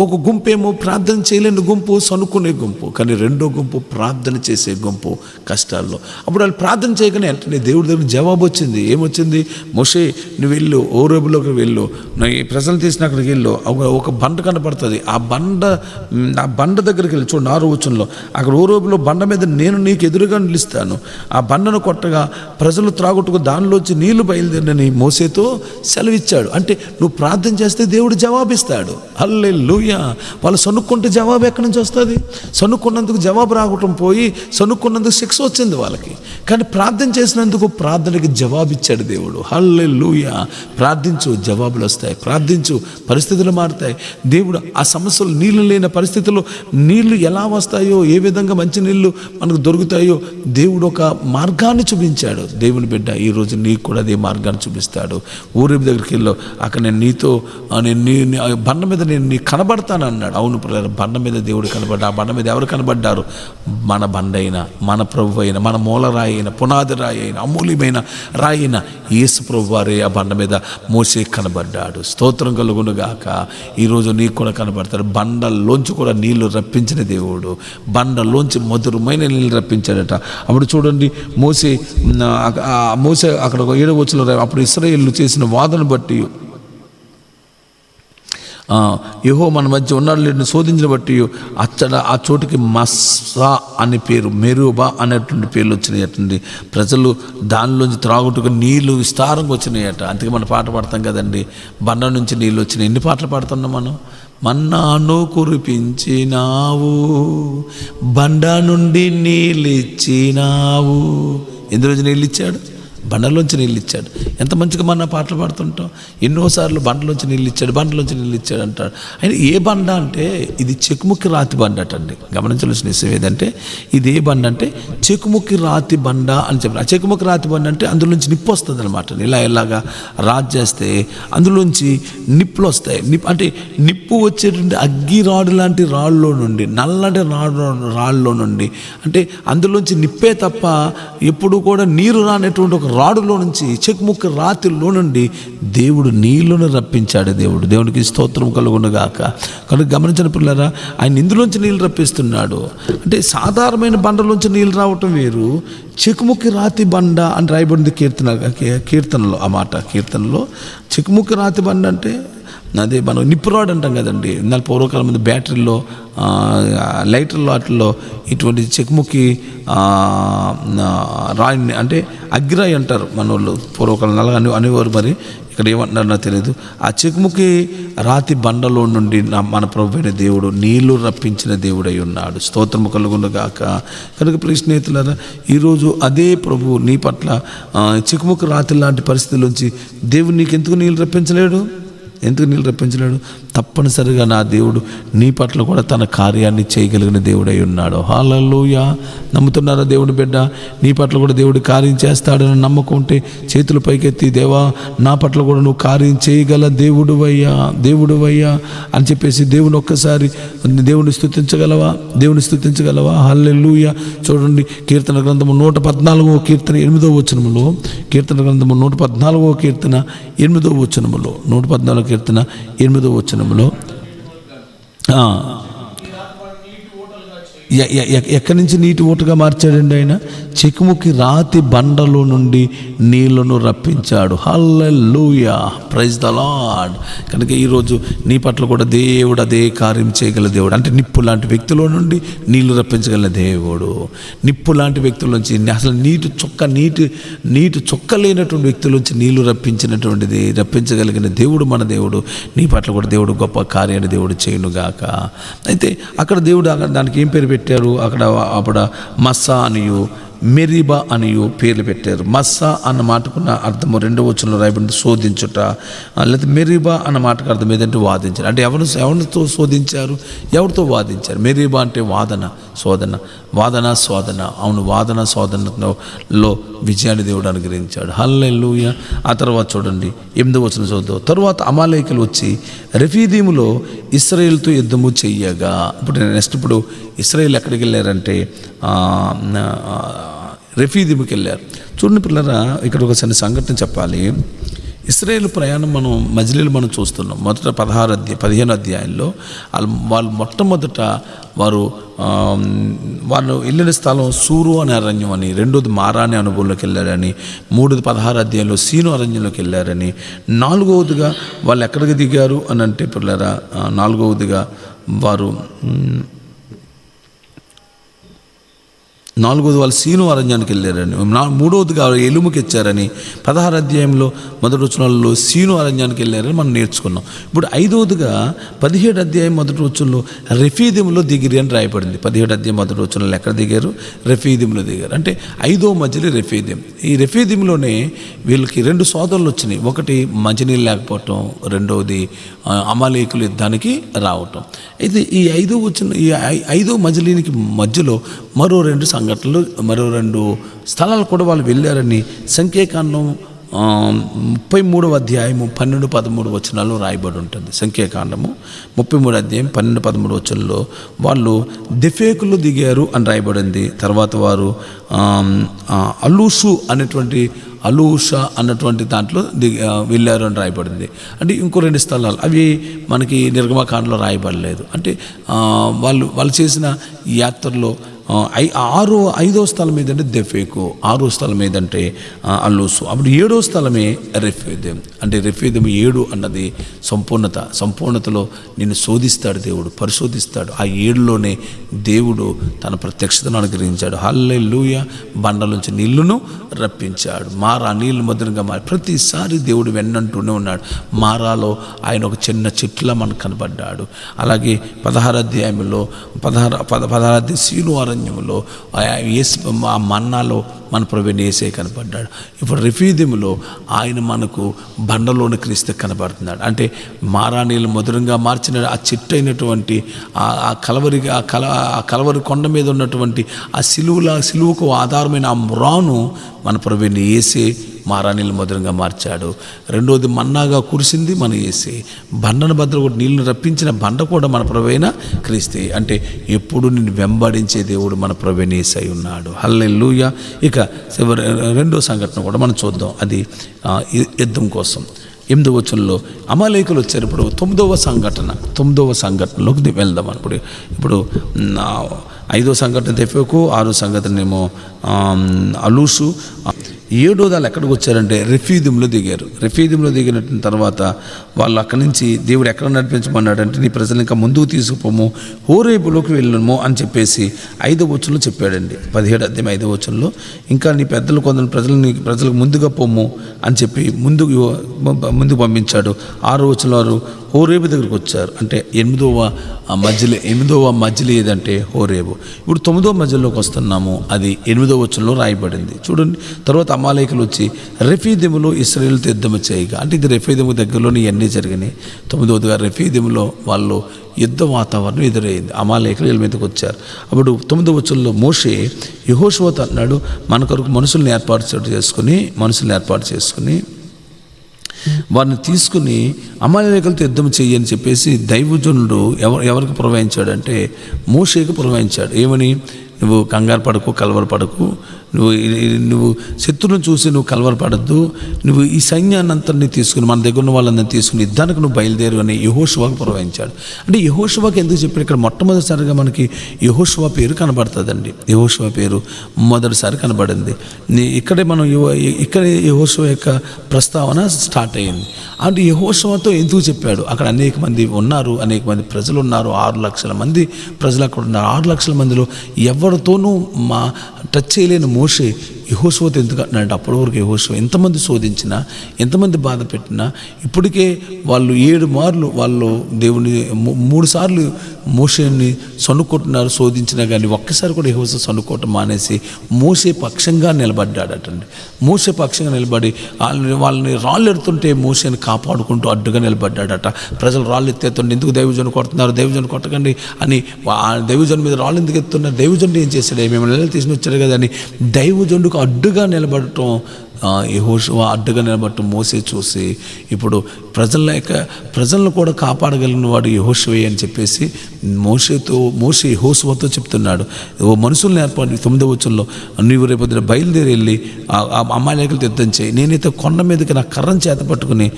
Speaker 1: ఒక గుంపేమో ప్రార్థన చేయలేని గుంపు, సనుక్కునే గుంపు, కానీ రెండో గుంపు ప్రార్థన చేసే గుంపు కష్టాల్లో. అప్పుడు వాళ్ళు ప్రార్థన చేయగానే వెంటనే దేవుడి దగ్గర జవాబు వచ్చింది. ఏమొచ్చింది? మోషే నువ్వు వెళ్ళు, ఓరేబులోకి వెళ్ళు, ఈ ప్రజలు తీసిన అక్కడికి వెళ్ళు, ఒక బండ కనపడుతుంది, ఆ బండ దగ్గరికి వెళ్ళి చూడు 6వ వచనంలో, అక్కడ ఓరేబులో బండ మీద నేను నీకు ఎదురుగా నిలుస్తాను, ఆ బండను కొట్టగా ప్రజలు త్రాగుట్టుకు దానిలోంచి నీళ్లు బయలుదేరని మోసేతో సెలవిచ్చాడు. అంటే నువ్వు ప్రార్థన చేస్తే దేవుడు జవాబిస్తాడు. హల్లెలూయా. వాళ్ళు సనుక్కుంటే జవాబు ఎక్కడి నుంచి వస్తుంది? సనుక్కున్నందుకు జవాబు రావటం పోయి సనుక్కున్నందుకు శిక్ష వచ్చింది వాళ్ళకి, కానీ ప్రార్థన చేసినందుకు ప్రార్థనకి జవాబిచ్చాడు దేవుడు. హల్లెలూయా. ప్రార్థించు, జవాబులు వస్తాయి. ప్రార్థించు, పరిస్థితులు మారుతాయి. దేవుడు ఆ సమస్యలు, నీళ్లు లేని పరిస్థితుల్లో నీళ్లు ఎలా వస్తాయో, ఏ విధంగా మంచి నీళ్ళు మనకు దొరుకుతాయో దేవుడు ఒక మార్గాన్ని చూపించాడు. దేవుని బిడ్డ ఈరోజు నీకు కూడా అదే మార్గాన్ని చూపిస్తాడు. ఊరేపు దగ్గరికి వెళ్ళు, అక్కడ నేను నీతో బండ మీద నేను నీకు కనబడతాను అన్నాడు. అవును ప్రియులారా, బండ మీద దేవుడు కనబడ్డా. ఆ బండ మీద ఎవరు కనబడ్డారు? మన బండ అయిన, మన ప్రభు అయిన, మన మూలరాయి అయిన, పునాది రాయి అయిన, అమూల్యమైన రాయి అయిన యేసు ప్రభు వారే ఆ బండ మీద మోసే కనబడ్డాడు. స్తోత్రం కలుగును గాక. ఈరోజు నీకు కూడా కనబడతాడు. బండల్లోంచి కూడా నీళ్లు రప్పించిన దేవుడు, బండలోంచి మధురమైన నీళ్ళు రప్పించాడట. అప్పుడు చూడండి, మోసే అక్కడ 7వ వచనంలో, అప్పుడు ఇశ్రాయేలు చేసిన వాదన బట్టి యెహోవా మన మధ్య ఉన్నాడు లేని శోధించిన బట్టి ఆ చోటుకి మస్సా అనే పేరు, మెరుబా అనేటువంటి పేర్లు వచ్చినాయటండి. ప్రజలు దానిలోంచి త్రాగుటకు నీళ్లు విస్తారంగా వచ్చినాయట. అందుకే మనం పాట పాడతాం కదండి, బండ నుంచి నీళ్ళు వచ్చినాయి. ఎన్ని పాటలు పాడుతున్నాం మనం? మన్నాను కురిపించినావు, బండ నుండి నీళ్ళు ఇచ్చినావు. ఎందులోంచి నీళ్ళు ఇచ్చాడు? బండలోంచి నీళ్ళు ఇచ్చాడు. ఎంత మంచిగా మన పాటలు పాడుతుంటాం. ఎన్నోసార్లు బండలోంచి నీళ్ళు ఇచ్చాడు, బండలోంచి నీళ్ళు ఇచ్చాడు అంటాడు. ఆయన ఏ బండ అంటే ఇది చెకుముక్కి రాతి బండ అటండి. గమనించవలసిన విషయం ఏదంటే, ఇది ఏ బండ అంటే చెకుముక్కి రాతి బండ అని చెప్పారు. ఆ చెకుముక్కి రాతి బండ అంటే అందులోంచి నిప్పు వస్తుంది అనమాట. ఇలాగా రాజు చేస్తే అందులోంచి నిప్పులు వస్తాయి. అంటే నిప్పు వచ్చేటువంటి అగ్గి రాడు లాంటి రాళ్ళలో నుండి, నల్లటి రాళ్ళలో నుండి, అంటే అందులోంచి నిప్పే తప్ప ఎప్పుడు కూడా నీరు రానటువంటి ఒక రాడులో నుంచి, చెకుముక్కి రాతిలో నుండి దేవుడు నీళ్లను రప్పించాడు. దేవుడికి స్తోత్రం కలుగునుగాక. కనుక గమనించిన పిల్లరా, ఆయన ఇందులోంచి నీళ్ళు రప్పిస్తున్నాడు. అంటే సాధారణమైన బండలోంచి నీళ్ళు రావటం వేరు, చెకుముక్కి రాతి బండ అని రాయబడింది కీర్తనలో. ఆ మాట కీర్తనలో చెకుముక్కి రాతి బండ అంటే అదే మనం నిప్పు రాడ్ అంటాం కదండి. పూర్వకాలం మంది బ్యాటరీల్లో, లైటర్లో, వాటిల్లో ఇటువంటి చెకుముక్కి రాయిని అంటే అగ్గిరాయి అంటారు మన వాళ్ళు. పూర్వకాలం అలాగా అనేవారు. మరి ఇక్కడ ఏమంటున్నారు నాకు తెలియదు. ఆ చెకుముక్కి రాతి బండలో నుండి మన ప్రభు అయిన దేవుడు నీళ్లు రప్పించిన దేవుడై ఉన్నాడు. స్తోత్రము కలుగునుగాక. కనుక ప్రియ స్నేహితులారా, ఈరోజు అదే ప్రభు నీ పట్ల చెకుముక్కి రాతి లాంటి పరిస్థితుల నుంచి దేవుడు నీకు ఎందుకు నీళ్ళు రప్పించలేడు? తప్పనిసరిగా నా దేవుడు నీ పట్ల కూడా తన కార్యాన్ని చేయగలిగిన దేవుడై ఉన్నాడు. హల్లెలూయా. నమ్ముతున్నారా దేవుని బిడ్డ? నీ పట్ల కూడా దేవుడు కార్యం చేస్తాడని నమ్మకం ఉంటే చేతులు పైకెత్తి, దేవా నా పట్ల కూడా నువ్వు కార్యం చేయగల దేవుడువయ్యా అని చెప్పేసి దేవుని ఒక్కసారి దేవుని స్తుతించగలవా? హల్లెలూయా. చూడండి, కీర్తన గ్రంథము 114వ కీర్తన 8వ వచనములో, కీర్తన గ్రంథము 114వ కీర్తన 8వ వచనములో, 114వ కీర్తన 8వ వచనములో ఎక్కడి నుంచి నీటి ఊటగా మార్చాడండి ఆయన? చెకుముకి రాతి బండలో నుండి నీళ్లను రప్పించాడు. హల్లెలూయా, ప్రైజ్ ద లార్డ్. కనుక ఈరోజు నీ పట్ల కూడా దేవుడు అదే కార్యం చేయగల దేవుడు. అంటే నిప్పు లాంటి వ్యక్తుల నుండి నీళ్లు రప్పించగల దేవుడు. నిప్పు లాంటి వ్యక్తుల నుంచి, అసలు నీటి చుక్క లేనటువంటి వ్యక్తుల నుంచి నీళ్లు రప్పించగలిగిన దేవుడు మన దేవుడు. నీ పట్ల కూడా దేవుడు గొప్ప కార్యాన్ని దేవుడు చేయునుగాక. అయితే అక్కడ దేవుడు దానికి ఏం పేరు పెట్టారు? అప్పుడు మస్సా అనియు మెరీబా అనియు పేర్లు పెట్టారు. మస్సా అన్న మాటకున్న అర్థము 2వ వచనంలో రాయబడింది శోధించుట. లేకపోతే మెరీబా అన్న మాటకు అర్థం ఏదంటే వాదించారు. అంటే ఎవరితో శోధించారు? ఎవరితో వాదించారు? మెరీబా అంటే శోధన. అవును, వాదన శోధనలో విజయాన్ని దేవుడు అనుగ్రహించాడు. హల్లెలూయా. ఆ తర్వాత చూడండి 8వ వచనం చదువుతాం. తరువాత అమాలేకులు వచ్చి రెఫీదీములో ఇశ్రాయేలుతో యుద్ధము చెయ్యగా. ఇప్పుడు ఇశ్రాయేలు ఎక్కడికి వెళ్ళారంటే రెఫీదీముకి వెళ్ళారు. చూడండి పిల్లరా, ఇక్కడ ఒక చిన్న సంఘటన చెప్పాలి. ఇశ్రాయేలు ప్రయాణం మనం చూస్తున్నాం. మొదట 15 అధ్యాయంలో వాళ్ళు మొట్టమొదట వాళ్ళు వెళ్ళిన స్థలం సూరు అనే అరణ్యం అని, 2వది మారా అనే అనుభవంలోకి వెళ్ళారని, 3వది 16 అధ్యాయంలో సీను అరణ్యంలోకి వెళ్ళారని, 4వదిగా వాళ్ళు ఎక్కడికి దిగారు అని అంటే పిల్లరా, 4వదిగా వాళ్ళు సీను అరణ్యానికి వెళ్ళారని, 3వదిగా ఎలుముకి ఇచ్చారని, 16 అధ్యాయంలో మొదటి వచనంలో సీను అరణ్యానికి వెళ్ళారని మనం నేర్చుకున్నాం. ఇప్పుడు 5వదిగా 17 అధ్యాయం మొదటి వచనంలో రెఫీదీములో దిగిరి అని రాయబడింది. 17 అధ్యాయం మొదటి వచనంలో ఎక్కడ దిగారు? రెఫీదీములో దిగారు. అంటే 5వ మజిలీ రెఫీదీం. ఈ రెఫీదీంలోనే వీళ్ళకి 2 సోదరులు వచ్చినాయి. ఒకటి మంచినీళ్ళు లేకపోవటం, 2వది అమాలేకులు యుద్ధానికి రావటం. అయితే ఈ 5వ మజిలీనికి మధ్యలో మరో 2 సంఘటనలు, మరో 2 స్థలాలు కూడా వాళ్ళు వెళ్ళారని సంఖ్యాకాండం 33వ అధ్యాయము 12-13 వచనాల్లో రాయబడి ఉంటుంది. సంఖ్యాకాండము 33 అధ్యాయం 12-13 వచనంలో వాళ్ళు దెఫేకులో దిగారు అని రాయబడింది. తర్వాత వారు అలూషా అన్నటువంటి దాంట్లో వెళ్ళారు అని రాయబడింది. అంటే ఇంకో 2 స్థలాలు అవి మనకి నిర్గమకాండలో రాయబడలేదు. అంటే వాళ్ళు చేసిన యాత్రలో 5వ స్థలం ఏదంటే దెఫేకు, 6వ స్థలం ఏదంటే అల్లూసు. అప్పుడు 7వ స్థలమే రెఫీదీం. అంటే రెఫీదీం 7 అన్నది సంపూర్ణతలో నిన్ను శోధిస్తాడు దేవుడు, పరిశోధిస్తాడు. ఆ 7లోనే దేవుడు తన ప్రత్యక్షతను అనుగ్రహించాడు. హల్లెలూయా. బండలోంచి నీళ్లను రప్పించాడు. మారా నీళ్లు మధురంగా మారి ప్రతిసారి దేవుడు వెన్నంటూనే ఉన్నాడు. మారాలో ఆయన ఒక చిన్న చెట్టులా మనకు కనబడ్డాడు. అలాగే 16 అధ్యాయంలో 16 అధ్యాయం సీను అరణ్యంలో ఆ మన్నాలో మన ప్రభువైన యేసే కనపడ్డాడు. ఇప్పుడు రెఫీదీములో ఆయన మనకు బండలోని క్రీస్తు కనబడుతున్నాడు. అంటే మారా నీళ్ళు మధురంగా మార్చిన ఆ చెట్టు అయినటువంటి ఆ కలవరి కొండ మీద ఉన్నటువంటి ఆ సిలువకు ఆధారమైన ఆ మ్రాను మన ప్రభువైన యేసే మారా నీళ్ళు మధురంగా మార్చాడు. 2వది మన్నాగా కురిసింది మన యేసే. బండను బద్దలు కూడా నీళ్ళను రప్పించిన బండ కూడా మన ప్రభువైన క్రీస్తే. అంటే ఎప్పుడు నిన్ను వెంబడించే దేవుడు మన ప్రభువైన యేసే అయి ఉన్నాడు. హల్లెలూయా. ఇక 2వ సంఘటన కూడా మనం చూద్దాం. అది యుద్ధం కోసం 8వ వచనంలో అమాలేకులు వచ్చారు. ఇప్పుడు 9వ సంఘటనలోకి వెళ్దాం. ఇప్పుడు 5వ సంఘటన దెఫేకు, 6వ సంఘటన ఏమో అలూసు, 7వదాలు ఎక్కడికి వచ్చారంటే రెఫీదీంలో దిగారు. రెఫీదీంలో దిగిన తర్వాత వాళ్ళు అక్కడి నుంచి దేవుడు ఎక్కడ నడిపించమన్నాడంటే నీ ప్రజలు ఇంకా ముందుకు తీసుకుపోము, హోరేబులోకి వెళ్ళము అని చెప్పేసి 5వ వచనంలో చెప్పాడండి. 17 అధ్యాయం 5వ వచనంలో ఇంకా నీ పెద్దలు కొందరు ప్రజలకు ముందుగా పొమ్ము అని చెప్పి ముందుకు పంపించాడు. 6వ వచనంలో వారు హోరేబు దగ్గరికి వచ్చారు. అంటే 8వ మజిలీ ఏదంటే హోరేబు. ఇప్పుడు 9వ మజిలీలోకి వస్తున్నాము. అది 8వ వచనంలో రాయబడింది. చూడండి. తర్వాత అమాలేకులు వచ్చి రెఫీదీములో ఇశ్రాయేలుతో యుద్ధము చేయగా. అంటే ఇది రెఫీదీము దగ్గరలోనే ఇవన్నీ జరిగినాయి. 9వదిగా రెఫీదీములో వాళ్ళు యుద్ధ వాతావరణం ఎదురైంది. అమాలేకులు వీళ్ళ మీదకి వచ్చారు. అప్పుడు 9వ వచనంలో మోషే యెహోషువతో అన్నాడు, మన కొరకు మనుషుల్ని ఏర్పాటు చేసుకుని వారిని తీసుకుని అమాలేకులతో యుద్ధం చెయ్యని చెప్పేసి దైవజనుడు ఎవరికి పురమాయించాడంటే మోషేకు పురమాయించాడు. ఏమని? నువ్వు కంగారు పడకు, కలవర పడకు, నువ్వు శత్రువును చూసి నువ్వు కలవరపడద్దు, నువ్వు ఈ సైన్యాన్ని అంతని తీసుకుని మన దగ్గర ఉన్న వాళ్ళందరినీ తీసుకుని యుద్ధానికి నువ్వు బయలుదేరు అని యెహోషువకు పురమాయించాడు. అంటే యెహోషువకు ఎందుకు చెప్పారు? ఇక్కడ మొట్టమొదటిసారిగా మనకి యెహోషువ పేరు కనబడుతుందండి. యెహోషువ పేరు మొదటిసారి కనబడింది. ఇక్కడే మనం ఇక్కడే యెహోషువ యొక్క ప్రస్తావన స్టార్ట్ అయ్యింది. అంటే యెహోషువతో ఎందుకు చెప్పాడు? అక్కడ అనేక మంది ఉన్నారు, అనేక మంది ప్రజలు ఉన్నారు, 6 లక్షల మంది ప్రజలు అక్కడ ఉన్నారు. 6 లక్షల మందిలో ఎవరితోనూ టచ్ చేయలేని మోషే యెహోషువతో ఎందుకు అంటున్నాడు? అప్పటి వరకు యెహోషువ ఎంతమంది శోధించినా, ఎంతమంది బాధ పెట్టినా, ఇప్పటికే వాళ్ళు 7 మార్లు వాళ్ళు దేవుని 3 సార్లు మోషేని సనుక్కుంటున్నారు, శోధించినా కానీ ఒక్కసారి కూడా యెహోషువ సనుక్కోవటం మానేసి మోషే పక్షంగా నిలబడ్డాడటండి. మోషే పక్షంగా నిలబడి వాళ్ళని రాళ్ళు ఎడుతుంటే మోషేని కాపాడుకుంటూ అడ్డుగా నిలబడ్డాడట. ప్రజలు రాళ్ళు ఎత్తేస్తుంటే ఎందుకు దైవజను కొడుతున్నారు, దైవజను కొట్టకండి అని, దైవజను మీద రాళ్ళు ఎందుకు ఎత్తున్నారు, దైవజనుడు ఏం చేశాడు, మేము నెలలు తీసుకుని వచ్చాడు కదా అని దైవజనుడికి అడ్డుగా నిలబడటం యెహోషువ అడ్డుగా నిలబడటం మోసే చూసి ఇప్పుడు ప్రజలను కూడా కాపాడగలిగిన వాడు యెహోషువే అని చెప్పేసి మోషే యెహోషువతో చెప్తున్నాడు. ఓ మనుషుల్ని ఏర్పాటు 9వ వచనంలో నీవు రేపు బయలుదేరి వెళ్ళి అమాలేకులతో యుద్ధం చేయి, నేనైతే కొండ మీదకి నా కర్రను చేత పట్టుకుని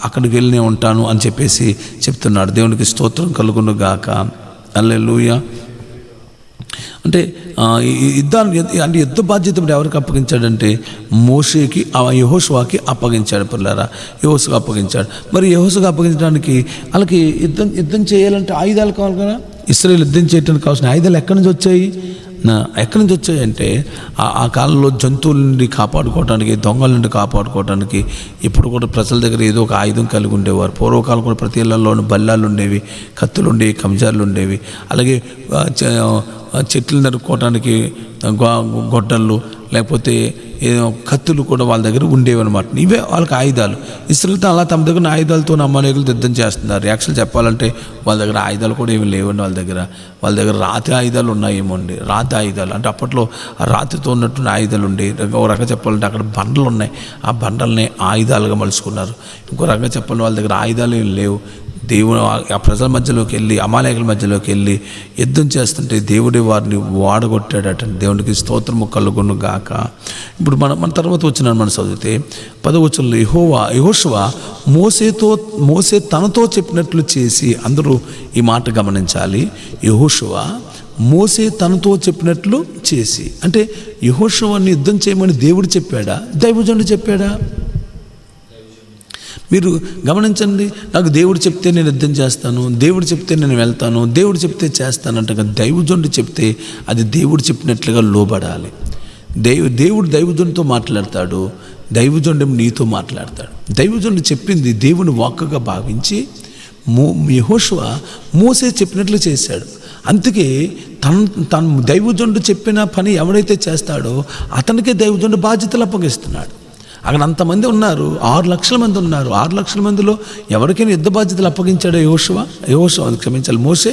Speaker 1: అక్కడికి వెళ్ళి ఉంటాను అని చెప్పేసి చెప్తున్నాడు. దేవునికి స్తోత్రం కలుగును గాక. హల్లెలూయా. అంటే యుద్ధ బాధ్యత ఎవరికి అప్పగించాడంటే మోషేకి, యెహోషువకి అప్పగించాడు. పిల్లరా, యెహోషువకు అప్పగించాడు. మరి యెహోషువకు అప్పగించడానికి వాళ్ళకి యుద్ధం చేయాలంటే ఆయుధాలు కావాలి కదా. ఇశ్రాయేలు యుద్ధం చేయడానికి కావాల్సిన ఆయుధాలు ఎక్కడి నుంచి వచ్చాయి అంటే ఆ కాలంలో జంతువుల నుండి కాపాడుకోవడానికి, దొంగల నుండి కాపాడుకోవడానికి ఇప్పుడు కూడా ప్రజల దగ్గర ఏదో ఒక ఆయుధం కలిగి ఉండేవారు. పూర్వకాలం కూడా ప్రతి ఇళ్లలోనూ బల్లాలు ఉండేవి, కత్తులు ఉండేవి, కంజార్లు ఉండేవి. అలాగే చెట్లు నరుక్కోవడానికి గొడ్డళ్ళు లేకపోతే కత్తులు కూడా వాళ్ళ దగ్గర ఉండేవి అనమాట. ఇవే వాళ్ళకి ఆయుధాలు. ఇస్రాయేలుతో అలా తమ దగ్గర ఆయుధాలతో అమాలేకులు యుద్ధం చేస్తున్నారు. యాక్చువల్ చెప్పాలంటే వాళ్ళ దగ్గర ఆయుధాలు కూడా ఏమి లేవండి. వాళ్ళ దగ్గర రాతి ఆయుధాలు ఉన్నాయేమో అండి. రాతి ఆయుధాలు అంటే అప్పట్లో రాతితో ఉన్నటువంటి ఆయుధాలు ఉండే. ఒక రకంగా చెప్పాలంటే అక్కడ బండలు ఉన్నాయి, ఆ బండల్ని ఆయుధాలుగా మలుచుకున్నారు. ఇంకో రకంగా చెప్పాలంటే వాళ్ళ దగ్గర ఆయుధాలు ఏమి లేవు. దేవుడు ఆ ప్రజల మధ్యలోకి వెళ్ళి, అమాలేకుల మధ్యలోకి వెళ్ళి యుద్ధం చేస్తుంటే దేవుడే వారిని వాడగొట్టాడట. దేవునికి స్తోత్రము కలుగును గాక. ఇప్పుడు మన తర్వాత వచ్చిన మనం చదివితే 10వ వచనంలో యెహోషువ మోసే తనతో చెప్పినట్లు చేసి, అందరూ ఈ మాట గమనించాలి. యెహోషువ మోసే తనతో చెప్పినట్లు చేసి అంటే యెహోషువని యుద్ధం చేయమని దేవుడు చెప్పాడా, దైవజనుడు చెప్పాడా? మీరు గమనించండి. నాకు దేవుడు చెప్తే నేను యుద్ధం చేస్తాను, దేవుడు చెప్తే నేను వెళ్తాను, దేవుడు చెప్తే చేస్తానంట. దైవజనుడు చెప్తే అది దేవుడు చెప్పినట్లుగా లోబడాలి. దేవుడు దైవజనుడితో మాట్లాడతాడు, దైవజనుడు నీతో మాట్లాడతాడు. దైవజనుడు చెప్పింది దేవుని వాక్కుగా భావించి యెహోషువ మోసే చెప్పినట్లు చేశాడు. అందుకే తను దైవజనుడు చెప్పిన పని ఎవడైతే చేస్తాడో అతనికే దైవజనుడు బాధ్యతలు అప్పగిస్తున్నాడు. అక్కడ అంతమంది ఉన్నారు, 6 లక్షల మంది ఉన్నారు. 6 లక్షల మందిలో ఎవరికైనా యుద్ధ బాధ్యతలు అప్పగించాడో యెహోషువ క్షమించాలి, మోసే